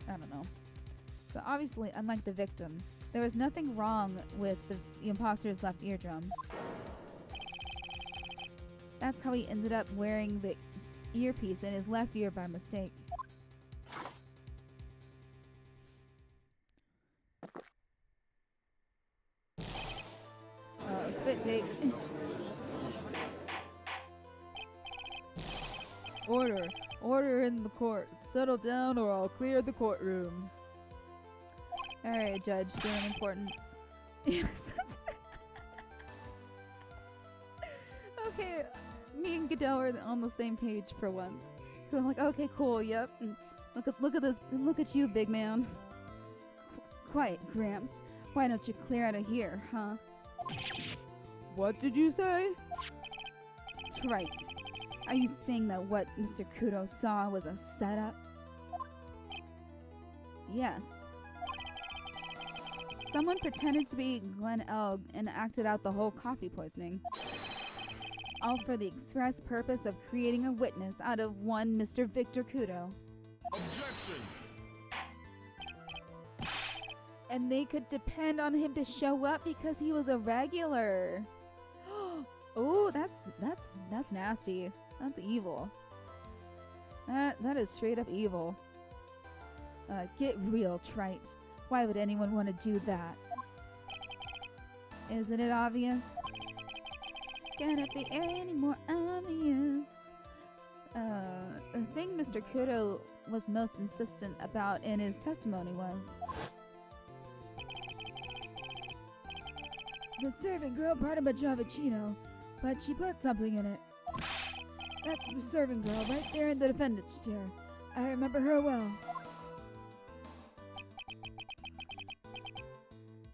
I don't know. So, obviously, unlike the victim, there was nothing wrong with the imposter's left eardrum. That's how he ended up wearing the earpiece in his left ear by mistake. Spit take. Order in the court. Settle down or I'll clear the courtroom. Alright, Judge, doing important. Okay, me and Goodell are on the same page for once. So I'm like, okay, cool, yep. Look at this. Look at you, big man. Quiet, Gramps. Why don't you clear out of here, huh? What did you say? Right. Are you saying that what Mr. Kudo saw was a setup? Yes. Someone pretended to be Glenn Elg and acted out the whole coffee poisoning. All for the express purpose of creating a witness out of one Mr. Victor Kudo. Objection! And they could depend on him to show up because he was a regular. Oh, that's nasty. That's evil. That is straight up evil. Get real, Trite. Why would anyone want to do that? Isn't it obvious? Can it be any more obvious? The thing Mr. Kudo was most insistent about in his testimony was... The servant girl brought him a Javicino, but she put something in it. That's the servant girl right there in the defendant's chair. I remember her well.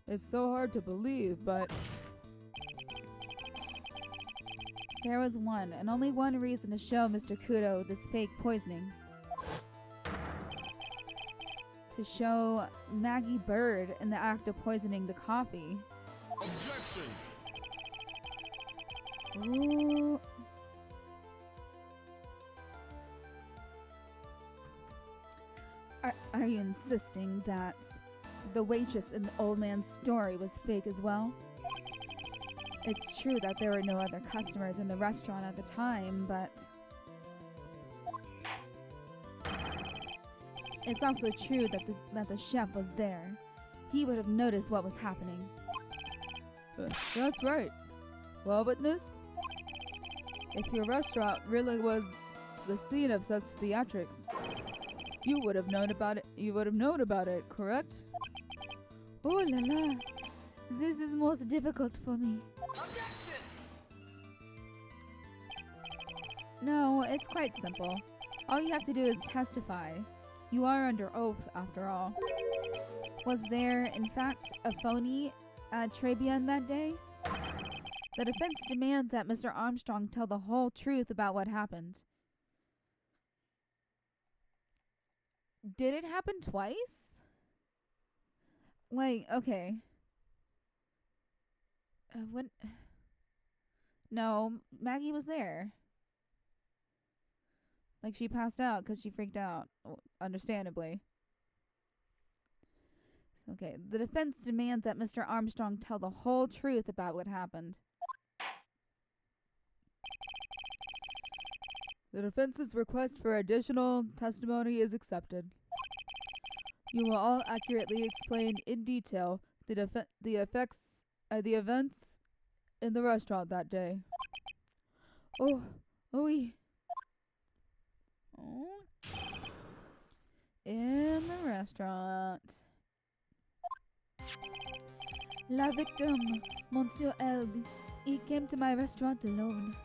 It's so hard to believe, but There was one, and only one reason to show Mr. Kudo this fake poisoning. To show Maggie Bird in the act of poisoning the coffee. Objection! Ooh. Are you insisting that the waitress in the old man's story was fake as well? It's true that there were no other customers in the restaurant at the time, but it's also true that the chef was there. He would have noticed what was happening. that's right. Well, witness, if your restaurant really was the scene of such theatrics, you would have known about it. You would have known about it, correct? Oh la la, this is most difficult for me. Objection! No, it's quite simple. All you have to do is testify. You are under oath, after all. Was there, in fact, a phony at Trebian that day? The defense demands that Mr. Armstrong tell the whole truth about what happened. Did it happen twice? Like, okay. When? No, Maggie was there. Like, she passed out because she freaked out, understandably. Okay, the defense demands that Mr. Armstrong tell the whole truth about what happened. The defense's request for additional testimony is accepted. You will all accurately explain in detail the events in the restaurant that day. Oh, oui. Oh. In the restaurant. La victim, Monsieur Elg. He came to my restaurant alone.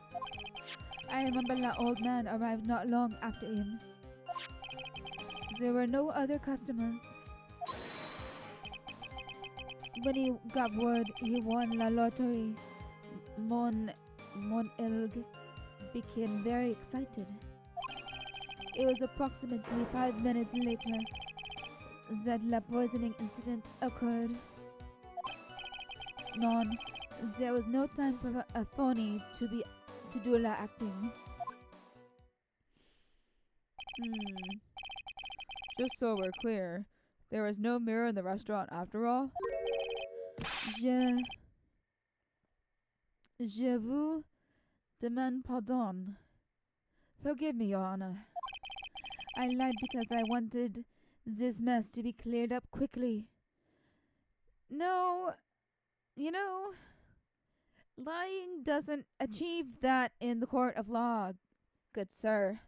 I remember the old man arrived not long after him. There were no other customers. When he got word he won la lottery, Mon Elg became very excited. It was approximately 5 minutes later that the poisoning incident occurred. Non, there was no time for a phony to do the acting. Just so we're clear, there was no mirror in the restaurant after all? Je vous demande pardon. Forgive me, Your Honor. I lied because I wanted this mess to be cleared up quickly. No, you know, lying doesn't achieve that in the court of law, good sir,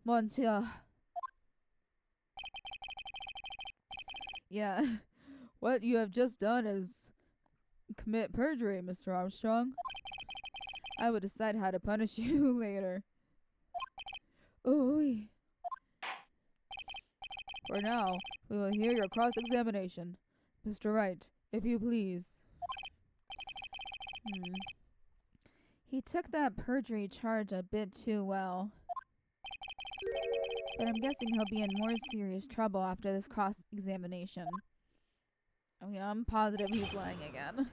monsieur. Yeah, what you have just done is commit perjury, Mr. Armstrong. I will decide how to punish you later. Oh, oui. For now, we will hear your cross-examination. Mr. Wright, if you please. He took that perjury charge a bit too well. But I'm guessing he'll be in more serious trouble after this cross-examination. Oh yeah, I'm positive he's lying again.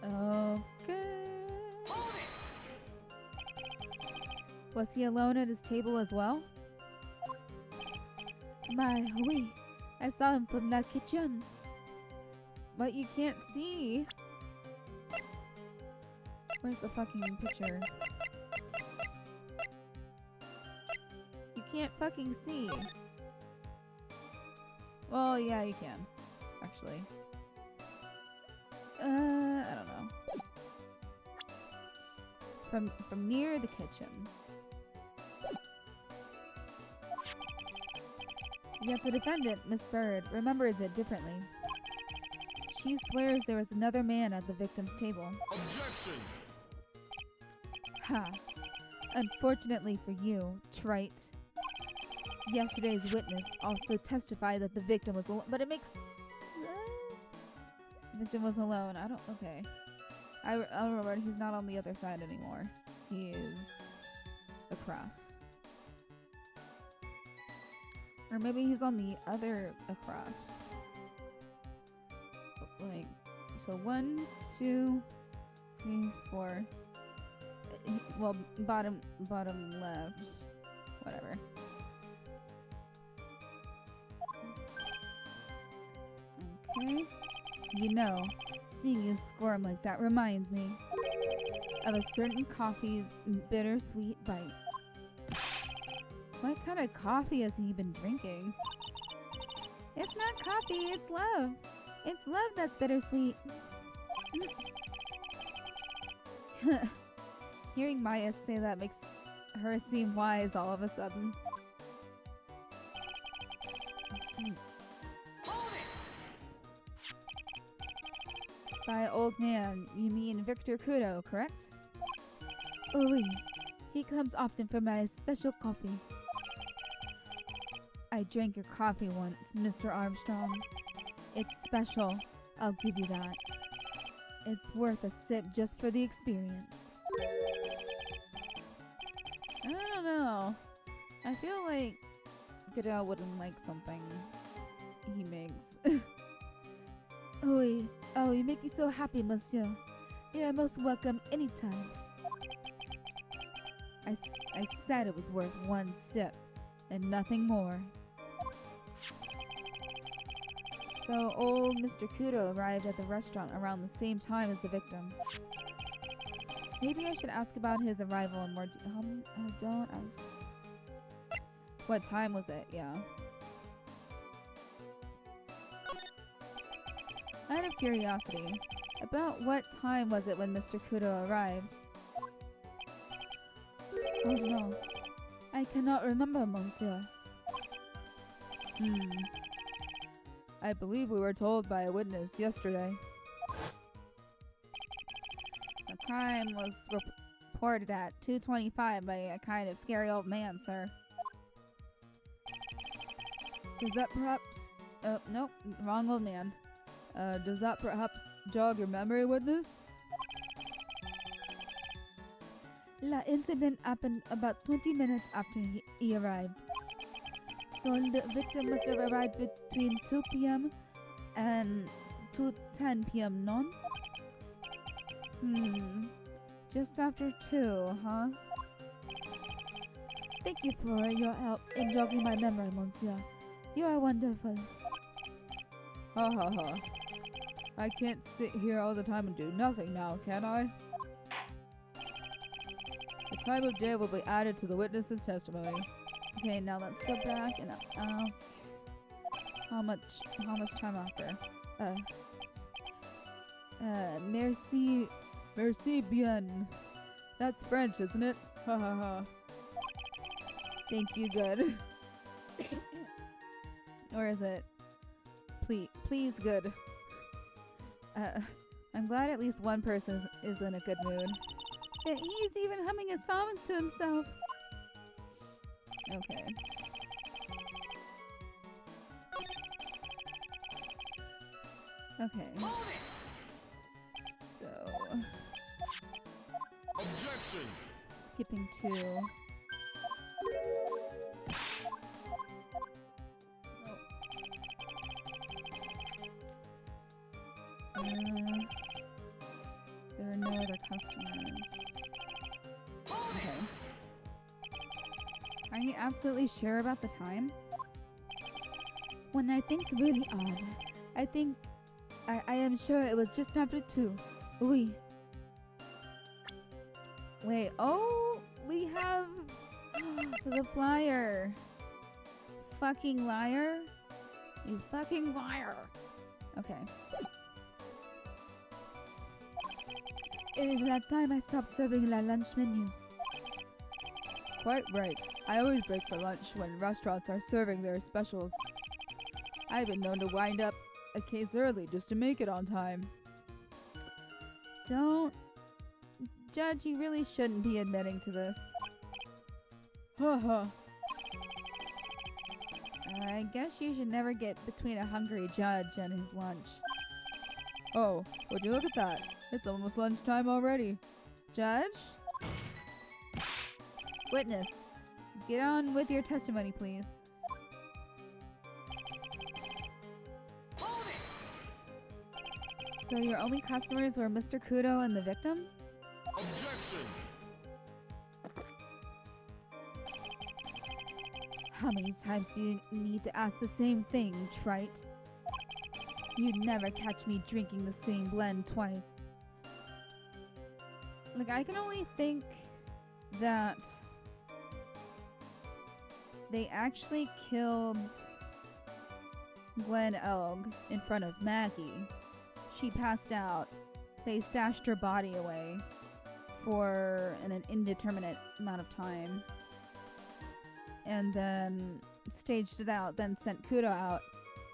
Okay. Hold it! Was he alone at his table as well? My, oui. I saw him from the kitchen. But you can't see. Where's the fucking picture? You can't fucking see. Well, yeah, you can. Actually. I don't know. From near the kitchen. Yet the defendant, Miss Bird, remembers it differently. She swears there was another man at the victim's table. Objection. Ha! Unfortunately for you, Wright. Yesterday's witness also testified that the victim was alone. But it makes... victim was alone. I don't... Okay. I remember he's not on the other side anymore. He is across. Or maybe he's on the other across. Like, so 1, 2, 3, 4. Well, bottom left. Whatever. Okay. You know, seeing you squirm like that reminds me of a certain coffee's bittersweet bite. What kind of coffee has he been drinking? It's not coffee, it's love. It's love that's bittersweet. Hearing Maya say that makes her seem wise all of a sudden. Hold it! By old man, you mean Victor Kudo, correct? Oui. He comes often for my special coffee. I drank your coffee once, Mr. Armstrong. It's special, I'll give you that. It's worth a sip just for the experience. I don't know. I feel like Goodell wouldn't like something he makes. Oui. Oh, you make me so happy, monsieur. You are most welcome anytime. I said it was worth one sip, and nothing more. So old Mr. Kudo arrived at the restaurant around the same time as the victim. Maybe I should ask about his arrival in more don't ask. What time was it? Yeah. Out of curiosity, about what time was it when Mr. Kudo arrived? Oh no. I cannot remember, monsieur. I believe we were told by a witness yesterday. The crime was reported at 2:25 by a kind of scary old man, sir. Does that perhaps... Oh, nope, wrong old man. Does that perhaps jog your memory, witness? The incident happened about 20 minutes after he arrived. So the victim must have arrived between 2 p.m. and 2:10 p.m., non? Just after 2, huh? Thank you for your help in jogging my memory, monsieur. You are wonderful. Ha ha ha. I can't sit here all the time and do nothing now, can I? The time of day will be added to the witness's testimony. Okay, now let's go back and ask how much time after. Merci bien. That's French, isn't it? Ha ha ha. Thank you, good. Or is it? Please, good. I'm glad at least one person is in a good mood. He's even humming a song to himself. Okay. Okay. Hold it! So, Objection. skipping to There are no other customers. Okay. Are you absolutely sure about the time? When I think really odd, I am sure it was just after 2. Oui. Wait, oh, we have the flyer. Fucking liar. You fucking liar. Okay. It is that time I stopped serving la lunch menu. Quite right. I always break for lunch when restaurants are serving their specials. I've been known to wind up a case early just to make it on time. Don't... Judge, you really shouldn't be admitting to this. Haha. I guess you should never get between a hungry judge and his lunch. Oh, would you look at that? It's almost lunchtime already. Judge? Witness, get on with your testimony, please. Hold it! So your only customers were Mr. Kudo and the victim? Objection. How many times do you need to ask the same thing, Wright? You'd never catch me drinking the same blend twice. Like, I can only think that they actually killed Glen Elg in front of Maggie. She passed out. They stashed her body away for an indeterminate amount of time. And then staged it out, then sent Kudo out,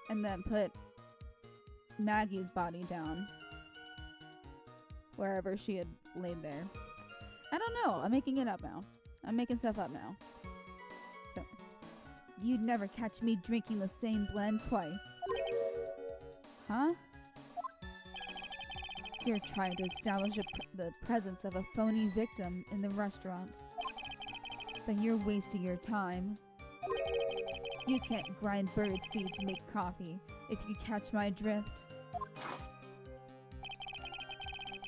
and then put Maggie's body down wherever she had laid there. I don't know. I'm making it up now. I'm making stuff up now. So, you'd never catch me drinking the same blend twice. Huh? You're trying to establish the presence of a phony victim in the restaurant. But you're wasting your time. You can't grind birdseed to make coffee, if you catch my drift.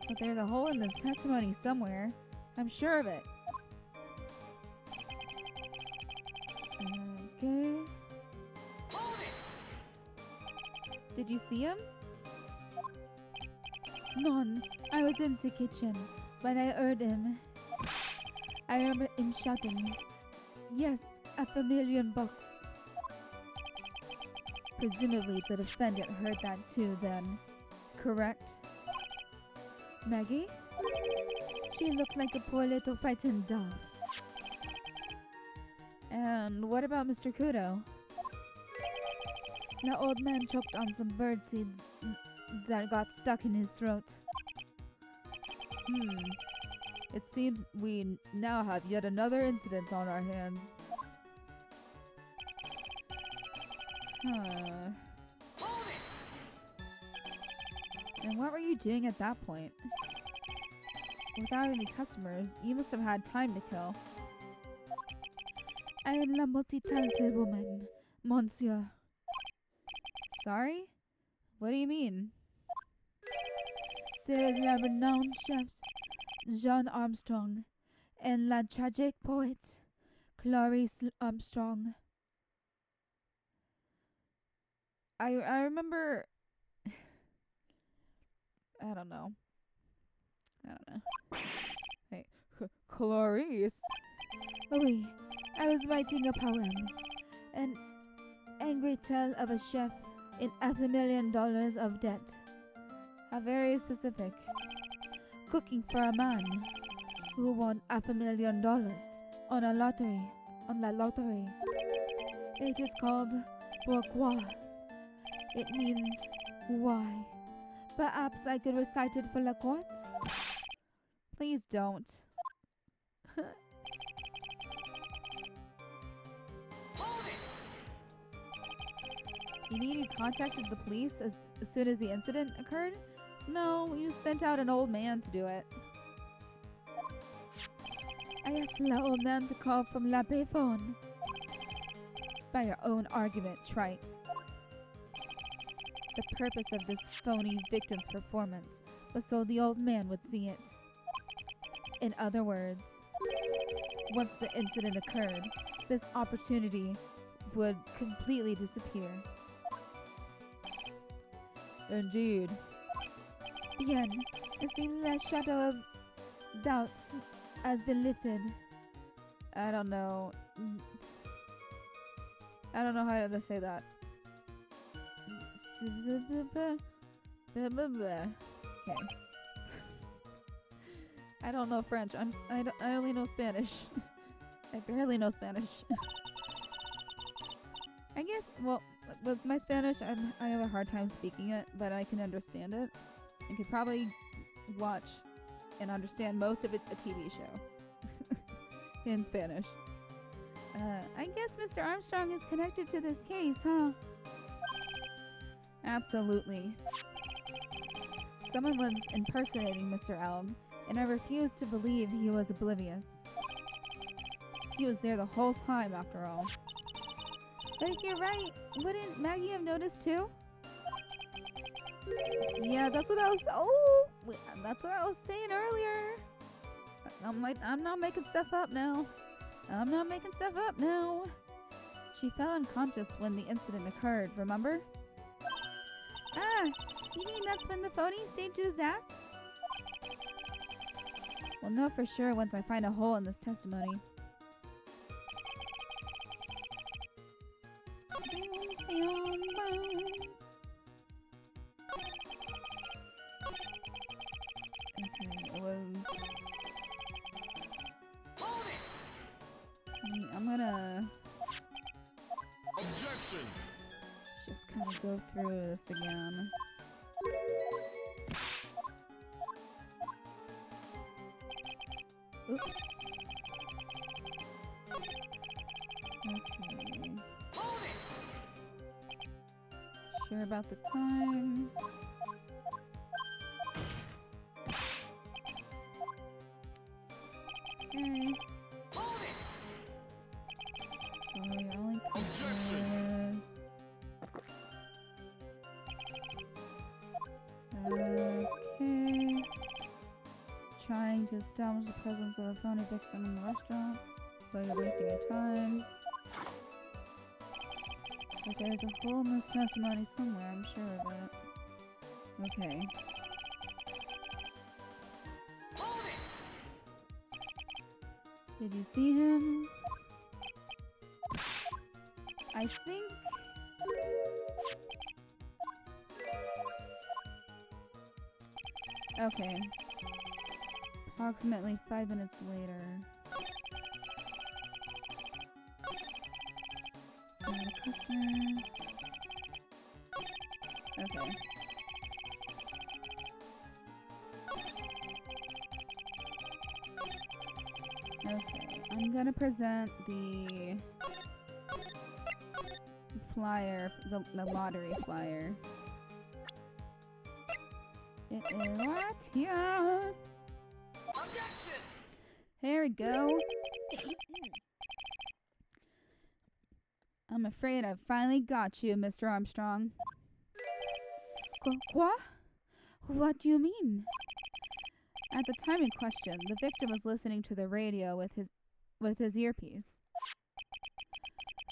But there's a hole in this testimony somewhere. I'm sure of it. Okay. Hold it! Did you see him? None. I was in the kitchen, but I heard him. I remember him shouting, "Yes, $500,000. Presumably the defendant heard that too then. Correct? Maggie? She looked like a poor little frightened dog. And what about Mr. Kudo? The old man choked on some bird seeds that got stuck in his throat. It seems we now have yet another incident on our hands. Hold it! And what were you doing at that point? Without any customers, you must have had time to kill. I am la multi-talented woman, monsieur. Sorry? What do you mean? There is la renowned chef Jean Armstrong and la tragic poet Clarice Armstrong. I remember... I don't know. Hey, Clarice. Oui, I was writing a poem. An angry tale of a chef in $500,000 of debt. How very specific. Cooking for a man who won $500,000 on a lottery. On la lottery. It is called pourquoi. It means why. Perhaps I could recite it for la court? Please don't. Hold it! You mean you contacted the police as soon as the incident occurred? No, you sent out an old man to do it. I asked la old man to call from la payphone. By your own argument, trite. The purpose of this phony victim's performance was so the old man would see it. In other words, once the incident occurred, this opportunity would completely disappear. Indeed. Bien, it seems that shadow of doubt has been lifted. I don't know. I don't know how to say that. Okay. I don't know French. I only know Spanish. I barely know Spanish. I guess, well, with my Spanish, I have a hard time speaking it, but I can understand it. I could probably watch and understand most of it, a TV show in Spanish. I guess Mr. Armstrong is connected to this case, huh? Absolutely. Someone was impersonating Mr. Alg, and I refused to believe he was oblivious. He was there the whole time, after all. But if you're right, wouldn't Maggie have noticed too? Yeah, that's what I was saying earlier. I'm not making stuff up now. She fell unconscious when the incident occurred, remember? Ah, you mean that's when the phony staged his act? We'll know for sure once I find a hole in this testimony. Okay, it was... Hold it! I'm gonna Objection! just kind of go through this again. Oops. Okay. Hold it! Sure about the time. Okay. Hold it! Sorry, only Objection. customers. Okay. Trying to establish the presence of a phony victim in the restaurant, but you're wasting your time. But there's a hole in this testimony somewhere, I'm sure of it. Okay. Hold it! Did you see him? I think... Okay. Approximately 5 minutes later. Customers. Okay. Okay, I'm gonna present the flyer, the lottery flyer. It is right here. Objection! Here we go. I'm afraid I've finally got you, Mr. Armstrong. Quoi? What do you mean? At the time in question, the victim was listening to the radio with his earpiece.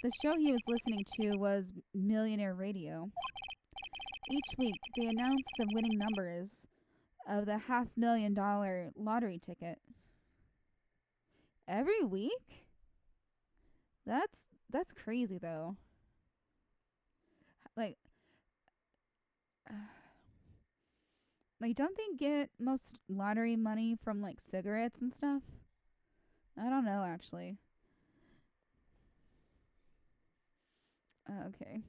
The show he was listening to was Millionaire Radio. Each week, they announced the winning numbers of the $500,000 lottery ticket. Every week? That's crazy, though. Like, don't they get most lottery money from, like, cigarettes and stuff? I don't know, actually. Okay.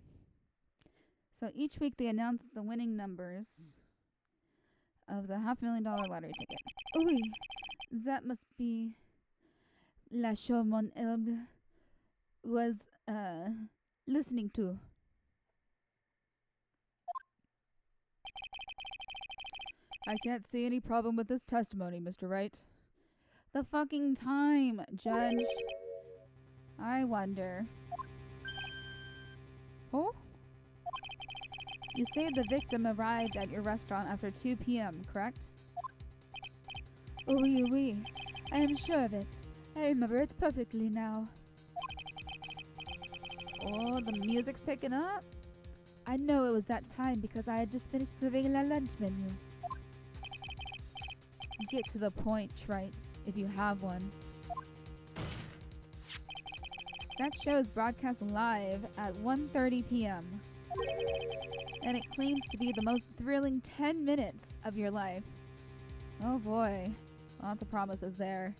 So each week they announce the winning numbers of the $500,000 lottery ticket. Oui, that must be La show mon Elg was listening to. I can't see any problem with this testimony, Mr. Wright. The fucking time, Judge. I wonder. Oh? You say the victim arrived at your restaurant after 2 p.m., correct? Oui, oui. I am sure of it. I remember it perfectly now. Oh, the music's picking up. I know it was that time because I had just finished serving the lunch menu. Get to the point, Wright, if you have one. That show is broadcast live at 1:30 p.m. And it claims to be the most thrilling 10 minutes of your life. Oh boy, lots of promises there.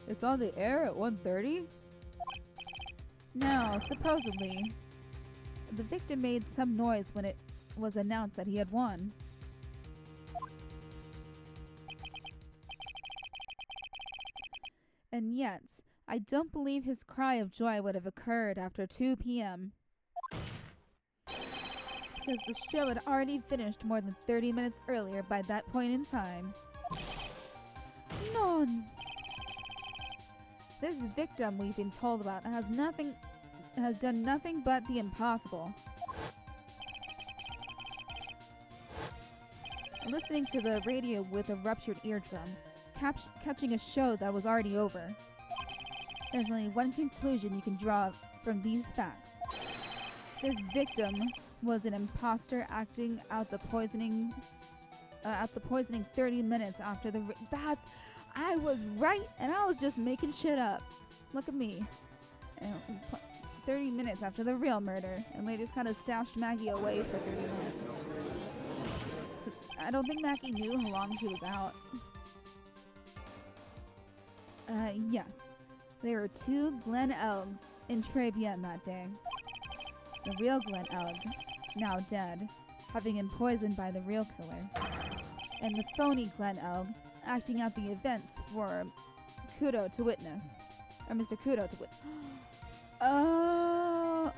It's on the air at 1:30? No, supposedly. The victim made some noise when it was announced that he had won. And yet, I don't believe his cry of joy would have occurred after 2 p.m. Because the show had already finished more than 30 minutes earlier by that point in time. None. This victim we've been told about has done nothing but the impossible. Listening to the radio with a ruptured eardrum, catching a show that was already over. There's only one conclusion you can draw from these facts. This victim was an imposter acting out the poisoning 30 minutes after the I was right and I was just making shit up. Look at me. 30 minutes after the real murder, and they just kind of stashed Maggie away for 30 minutes. I don't think Maggie knew how long she was out. Yes. There were 2 Glen Elgs in Trebian that day. The real Glen Elg, now dead, having been poisoned by the real killer. And the phony Glen Elg, acting out the events for Kudo to witness. Or Mr. Kudo to witness. Oh.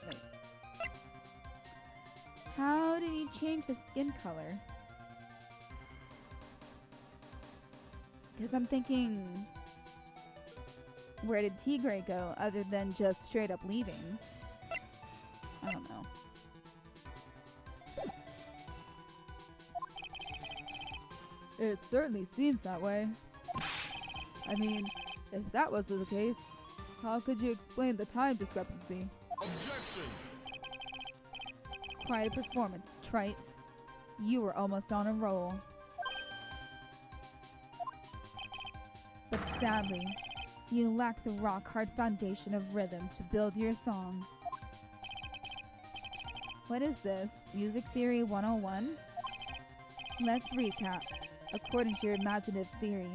Wait. How did he change his skin color? Because I'm thinking, where did Tigray go other than just straight up leaving? I don't know. It certainly seems that way. I mean, if that was the case, how could you explain the time discrepancy? Objection! Quite a performance, Trite. You were almost on a roll. But sadly, you lack the rock-hard foundation of rhythm to build your song. What is this? Music Theory 101? Let's recap. According to your imaginative theory,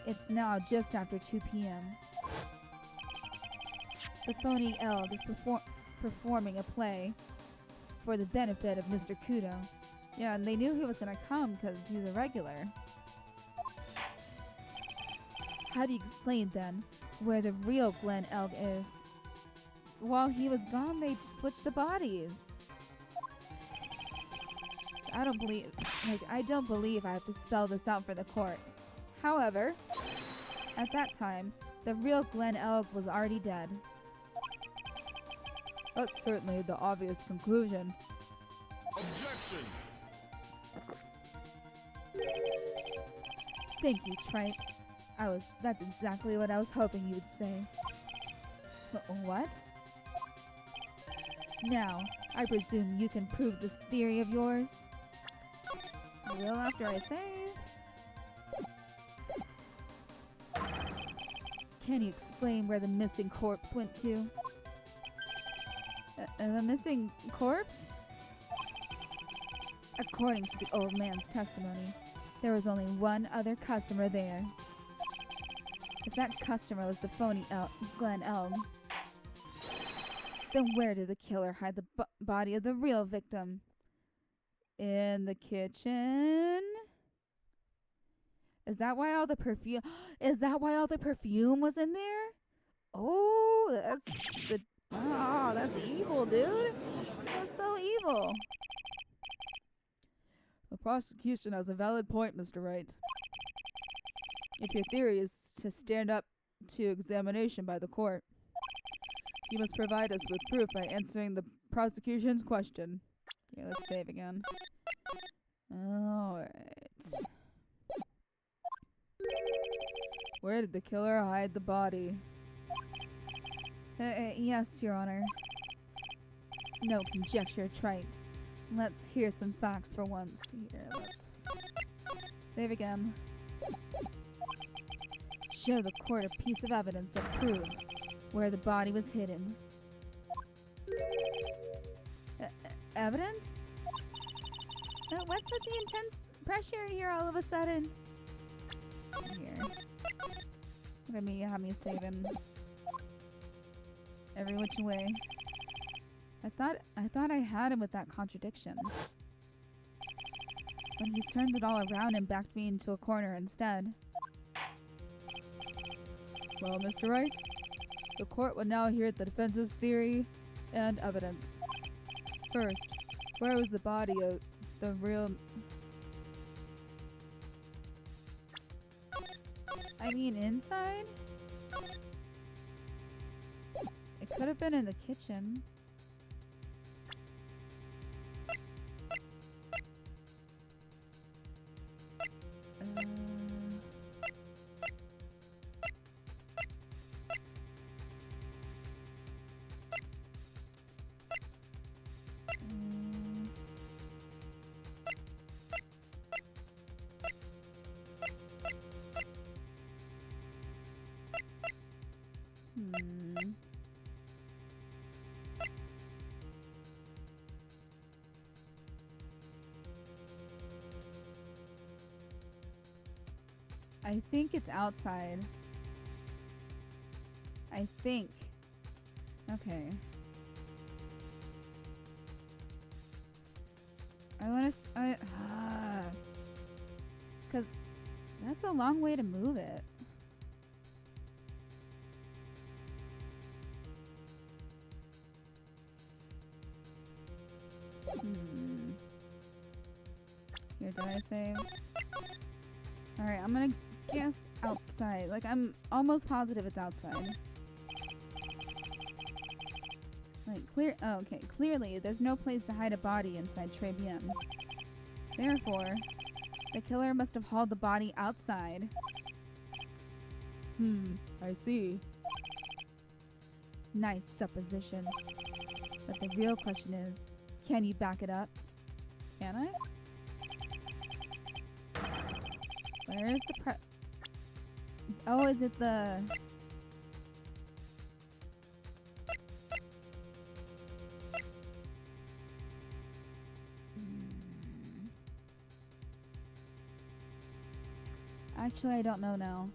it's now just after 2 p.m. The phony Elg is performing a play for the benefit of Mr. Kudo. Yeah, and they knew he was going to come because he's a regular. How do you explain, then, where the real Glen Elg is? While he was gone, they switched the bodies. I don't believe I have to spell this out for the court. However, at that time, the real Glen Elg was already dead. That's certainly the obvious conclusion. Objection! Thank you, Trite. That's exactly what I was hoping you would say. What? Now, I presume you can prove this theory of yours? Will after I save. Can you explain where the missing corpse went to? The missing corpse? According to the old man's testimony, there was only one other customer there. If that customer was the phony Glen Elg, then where did the killer hide the body of the real victim? In the kitchen? Is that why all the perfume? Is that why all the perfume was in there? Oh, that's evil, dude. That's so evil. The prosecution has a valid point, Mr. Wright. If your theory is to stand up to examination by the court, You must provide us with proof by answering the prosecution's question. Okay, let's save again. Alright. Where did the killer hide the body? Yes, Your Honor. No conjecture, Wright. Let's hear some facts for once. Here, let's save again. Show the court a piece of evidence that proves where the body was hidden. Evidence? What's with the intense pressure here all of a sudden? Here. Look at me, you have me saving every which way. I thought I had him with that contradiction. But he's turned it all around and backed me into a corner instead. Well, Mr. Wright, the court will now hear the defense's theory and evidence. First, where was the body of the real... I mean, inside? It could have been in the kitchen. I think it's outside. I think. Okay. I want to. Because that's a long way to move it. Here, did I save? Alright, I'm gonna guess outside. Like, I'm almost positive it's outside. Like, okay, clearly, there's no place to hide a body inside Très Bien. Therefore, the killer must have hauled the body outside. I see. Nice supposition. But the real question is, can you back it up? Can I? Where is the Oh, is it the... Actually, I don't know now.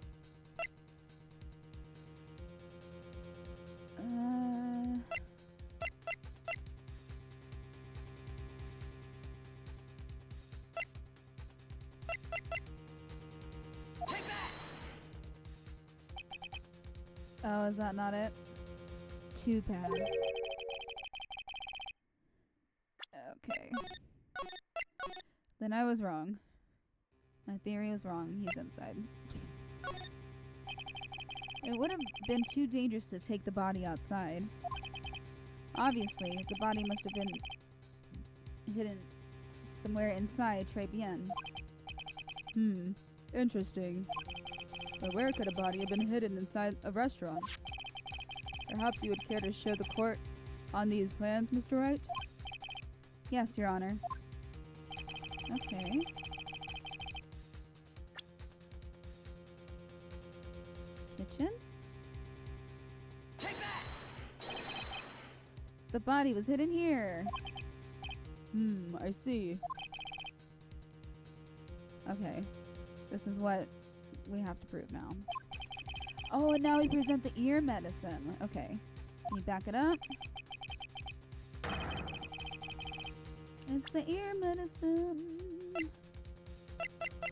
Oh, is that not it? Too bad. Okay. Then I was wrong. My theory was wrong. He's inside. It would have been too dangerous to take the body outside. Obviously, the body must have been hidden somewhere inside Très Bien. Interesting. But where could a body have been hidden inside a restaurant? Perhaps you would care to show the court on these plans, Mr. Wright? Yes, Your Honor. Okay. Kitchen? The body was hidden here. I see. Okay. This is what we have to prove now. Oh, and now we present the ear medicine. Okay. Can you back it up? It's the ear medicine.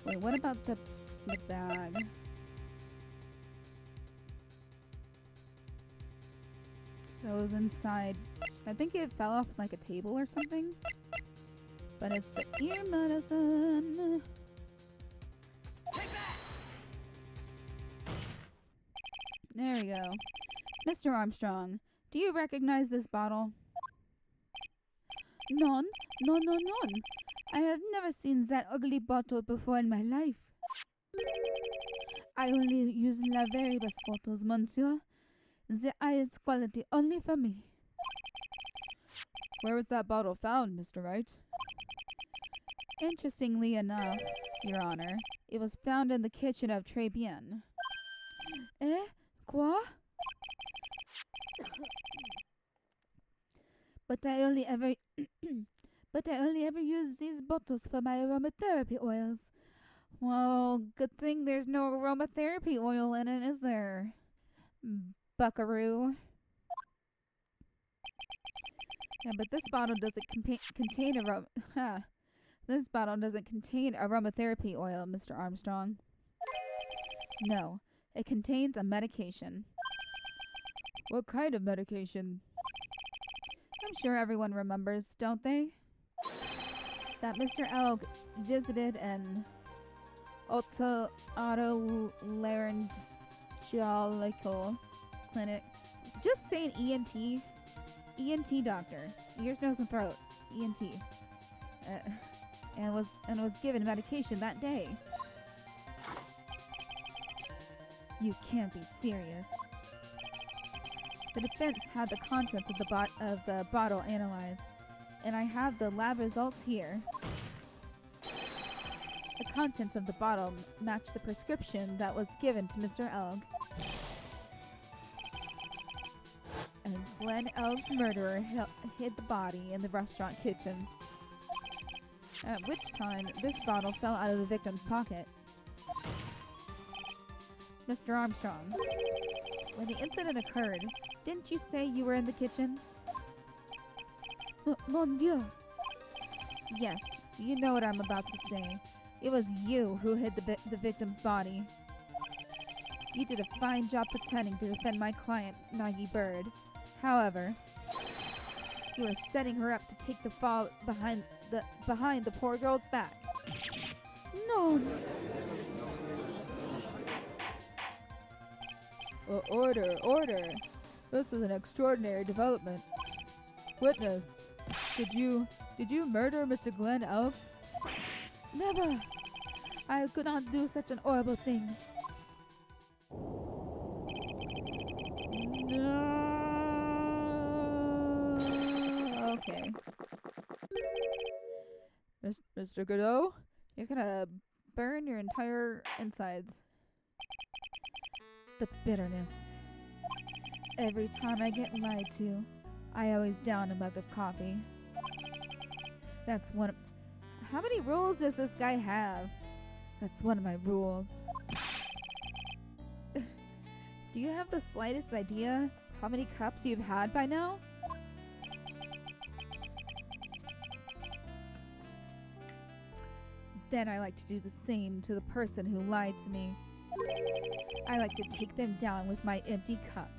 Wait, what about the bag? So it was inside. I think it fell off like a table or something. But it's the ear medicine. There we go. Mr. Armstrong, Do you recognize this bottle? None. No, no, none. I have never seen that ugly bottle before in my life. I only use la very best bottles, monsieur. The highest quality only for me. Where was that bottle found, Mr. Wright? Interestingly enough, Your Honor, it was found in the kitchen of Très Bien. Eh? Quoi? But I only ever use these bottles for my aromatherapy oils. Well, good thing there's no aromatherapy oil in it, is there? Buckaroo. Yeah, but this bottle doesn't contain This bottle doesn't contain aromatherapy oil, Mr. Armstrong. No, it contains a medication. What kind of medication? I'm sure everyone remembers, don't they? That Mr. Elk visited an otolaryngological clinic. Just say an ENT. ENT doctor. Ears, nose, and throat. ENT. And was given medication that day. You can't be serious. The defense had the contents of the bottle analyzed, and I have the lab results here. The contents of the bottle match the prescription that was given to Mr. Elg. And Glenn Elg's murderer hid the body in the restaurant kitchen. At which time, this bottle fell out of the victim's pocket. Mr. Armstrong, when the incident occurred, didn't you say you were in the kitchen? Mon Dieu! Yes, you know what I'm about to say. It was you who hid the victim's body. You did a fine job pretending to defend my client, Maggie Bird. However, you were setting her up to take the fall behind the poor girl's back. No! Order, order! This is an extraordinary development. Witness, did you murder Mr. Glenn Elk? Never! I could not do such an horrible thing. No. Okay. Mr. Godot, You're gonna burn your entire insides. The bitterness. Every time I get lied to, I always down a mug of coffee. That's one of... How many rules does this guy have? That's one of my rules. Do you have the slightest idea how many cups you've had by now? Then I like to do the same to the person who lied to me. I like to take them down with my empty cup.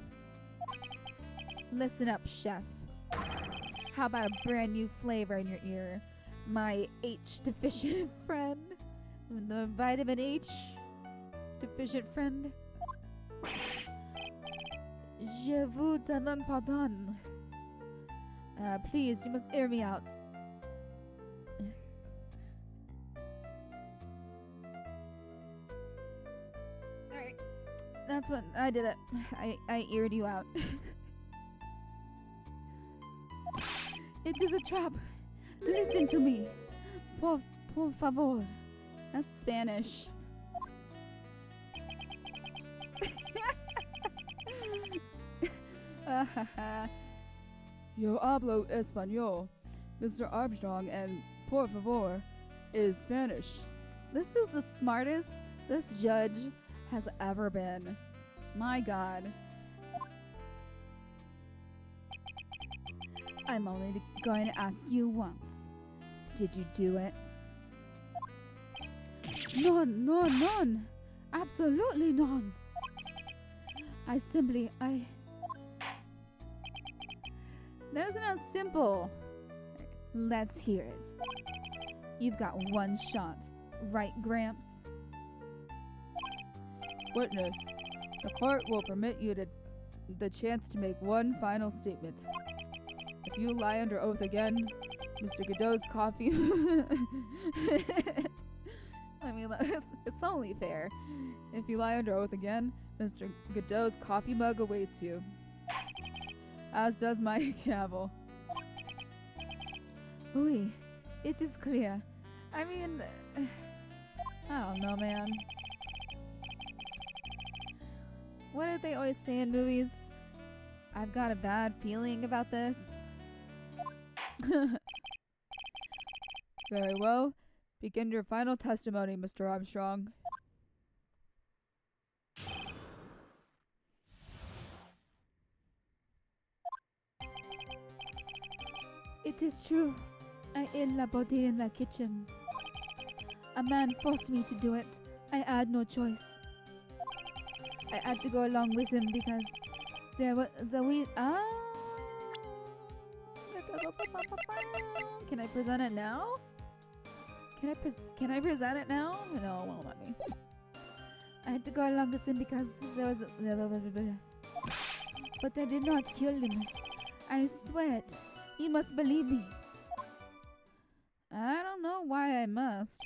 Listen up, chef. How about a brand new flavor in your ear? My H deficient friend? The vitamin H deficient friend? Je vous demande pardon. Please, you must hear me out. Alright. That's what I did it. I eared you out. It is a trap. Listen to me. Por favor. That's Spanish. Yo hablo español. Mr. Armstrong and por favor is Spanish. This is the smartest this judge has ever been. My God. I'm only going to ask you once. Did you do it? None. Absolutely none. That isn't as simple. Let's hear it. You've got one shot, right, Gramps? Witness, the court will permit you to the chance to make one final statement. If you lie under oath again, Mr. Godot's coffee... I mean, it's only fair. If you lie under oath again, Mr. Godot's coffee mug awaits you. As does my gavel. Oui, it is clear. I mean, I don't know, man. what do they always say in movies? I've got a bad feeling about this. Very well. Begin your final testimony, Mr. Armstrong. It is true. I ate la body in the kitchen. A man forced me to do it. I had no choice. I had to go along with him because there was Can I present it now? Can I present it now? No, it won't let me. I had to go along with him because there was but I did not kill him. I swear it. You must believe me. I don't know why I must.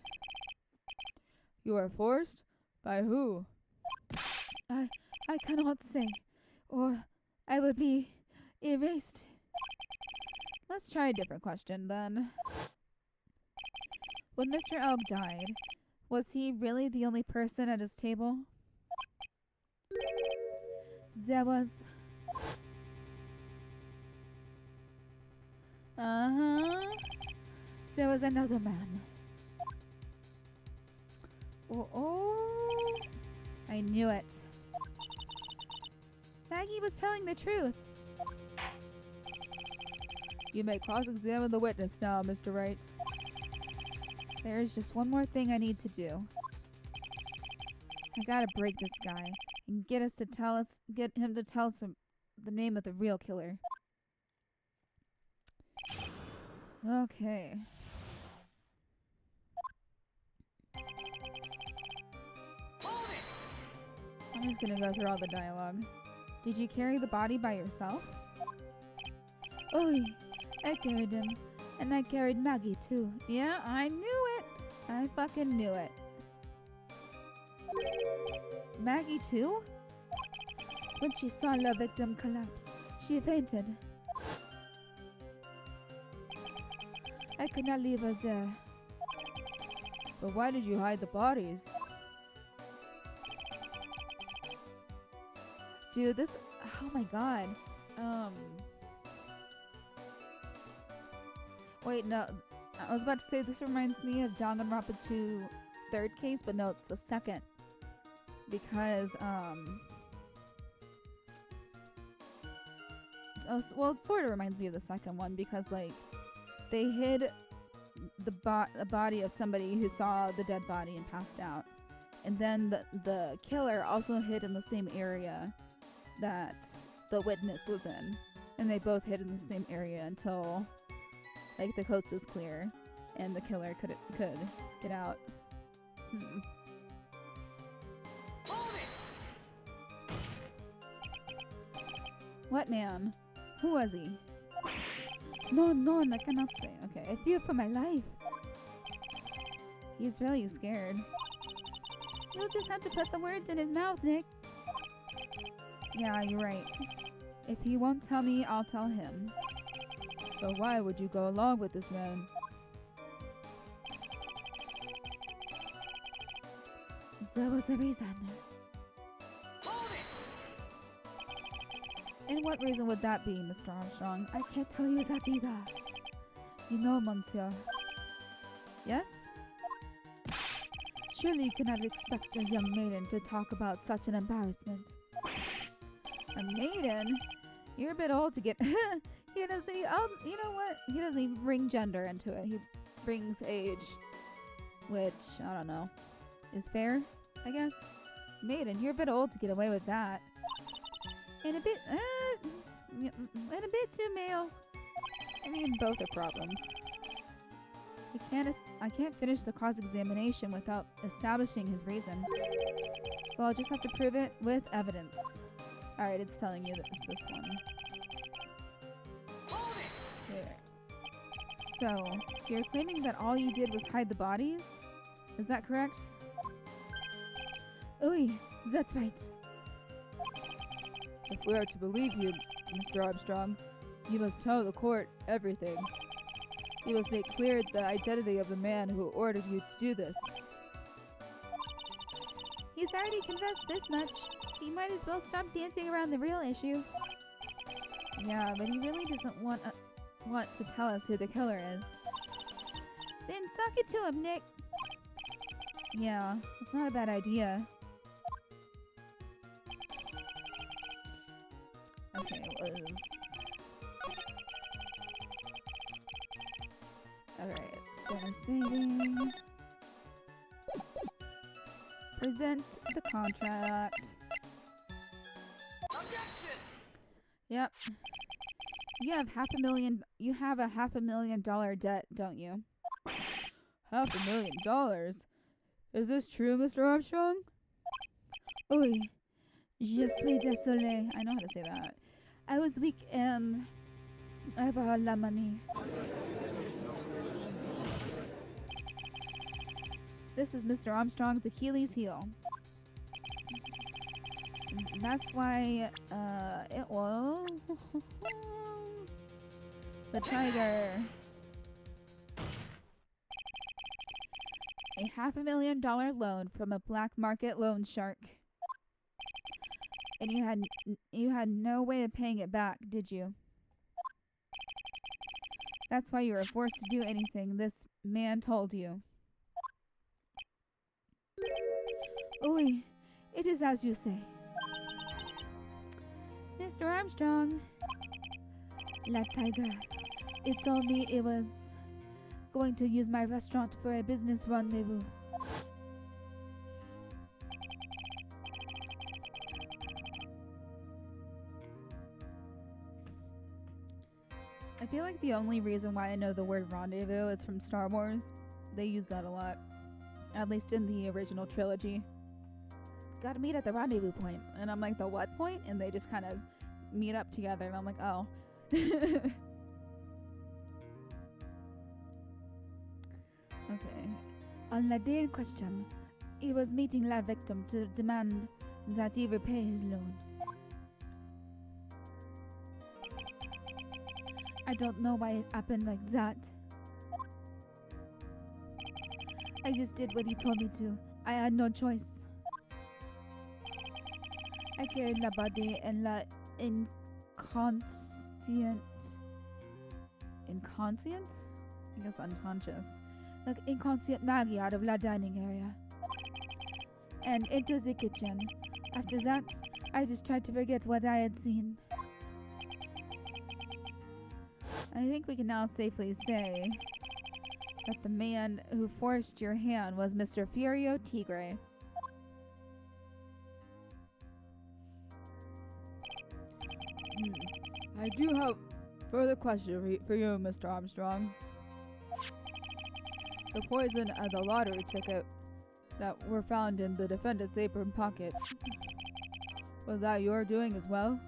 You are forced? By who? I cannot say, or I will be erased. Let's try a different question then. When Mr. Elk died, was he really the only person at his table? There was. There was another man. Oh, I knew it. Maggie was telling the truth. you may cross-examine the witness now, Mr. Wright. There's just one more thing I need to do. I gotta break this guy and get him to tell us the name of the real killer. Okay. I'm just gonna go through all the dialogue. Did you carry the body by yourself? Oh, I carried him. And I carried Maggie too. Yeah, I knew it. I fucking knew it. Maggie too? When she saw the victim collapse, she fainted. I could not leave us there. But why did you hide the bodies? Dude, this... Oh my god. Wait, no. I was about to say this reminds me of Danganronpa 2's third case, but no, it's the second. Because, well, it sort of reminds me of the second one because, like, they hid the body of somebody who saw the dead body and passed out. And then the killer also hid in the same area that the witness was in. And they both hid in the same area until, like, the coast was clear and the killer could get out. What man? Who was he? No, I cannot say. Okay, I fear for my life. He's really scared. You'll just have to put the words in his mouth, Nick. Yeah, you're right. If he won't tell me, I'll tell him. So why would you go along with this man? There was a reason. And what reason would that be, Mr. Armstrong? I can't tell you that either. You know, monsieur. Yes? Surely you cannot expect a young maiden to talk about such an embarrassment. A maiden? You're a bit old to get... He doesn't... you know what? He doesn't even bring gender into it. He brings age. Which, I don't know, is fair, I guess. Maiden, you're a bit old to get away with that. And a bit too male. I mean, both are problems. I can't finish the cross-examination without establishing his reason. So I'll just have to prove it with evidence. Alright, it's telling you that it's this one. Hold it! Here. So, you're claiming that all you did was hide the bodies? Is that correct? Oui, that's right. If we are to believe you, Mr. Armstrong, you must tell the court everything. You must make clear the identity of the man who ordered you to do this. He's already confessed this much. He might as well stop dancing around the real issue. Yeah, but he really doesn't want to tell us who the killer is. Then suck it to him, Nick. Yeah, it's not a bad idea. Okay, it was... Alright, so we're saving... Present the contract. Objection! Yep. You have you have a $500,000 debt, don't you? $500,000? Is this true, Mr. Armstrong? Oui, je suis désolé. I know how to say that. I was weak and I borrowed la money. This is Mr. Armstrong's Achilles heel. That's why it was the tiger. A $500,000 loan from a black market loan shark. And you had no way of paying it back, did you? That's why you were forced to do anything this man told you. Oui, it is as you say. Mr. Armstrong, La Tiger, it told me it was going to use my restaurant for a business rendezvous. I feel like the only reason why I know the word rendezvous is from Star Wars. They use that a lot. At least in the original trilogy. Gotta meet at the rendezvous point. And I'm like, the what point? And they just kind of meet up together. And I'm like, oh. Okay. On the day in question, he was meeting la victim to demand that he repay his loan. I don't know why it happened like that. I just did what he told me to. I had no choice. I carried la body and la inconscient. Inconscient? I guess unconscious. Like inconscient Maggie out of la dining area. And into the kitchen. After that, I just tried to forget what I had seen. I think we can now safely say that the man who forced your hand was Mr. Furio Tigre. I do have further question for you, Mr. Armstrong. The poison and the lottery ticket that were found in the defendant's apron pocket, was that your doing as well?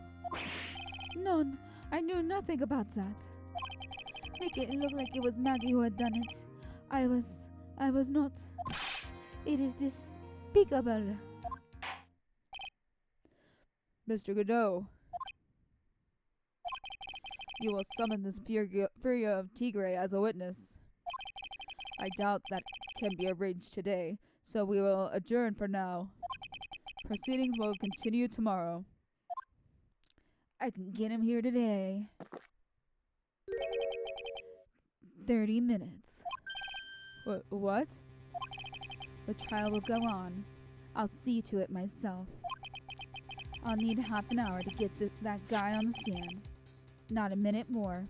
None. I knew nothing about that. Make it look like it was Maggie who had done it. I was not. It is despicable. Mr. Godot, you will summon this Furio of Tigre as a witness. I doubt that can be arranged today, so we will adjourn for now. Proceedings will continue tomorrow. I can get him here today. 30 minutes. What? The trial will go on. I'll see to it myself. I'll need half an hour to get that guy on the stand. Not a minute more.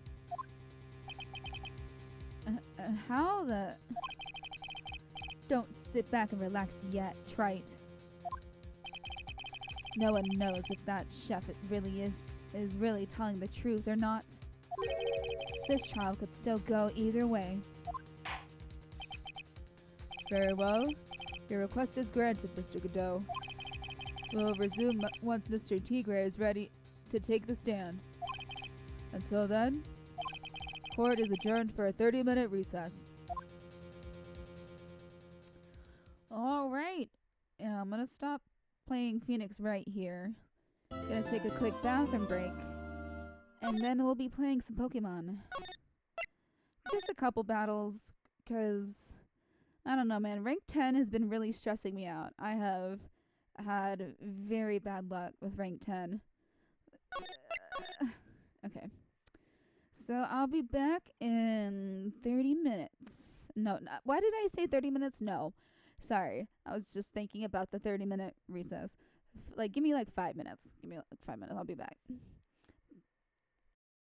How the... Don't sit back and relax yet, trite. No one knows if that chef really is really telling the truth or not. This trial could still go either way. Very well. Your request is granted, Mr. Godot. We'll resume once Mr. Tigre is ready to take the stand. Until then, court is adjourned for a 30-minute recess. All right. Yeah, I'm gonna stop playing Phoenix right here. Gonna take a quick bathroom break. And then we'll be playing some Pokemon. Just a couple battles, because I don't know, man. Rank 10 has been really stressing me out. I have had very bad luck with rank 10. Okay. So I'll be back in 30 minutes. No, why did I say 30 minutes? No. Sorry. I was just thinking about the 30-minute recess. Give me 5 minutes. Give me 5 minutes. I'll be back.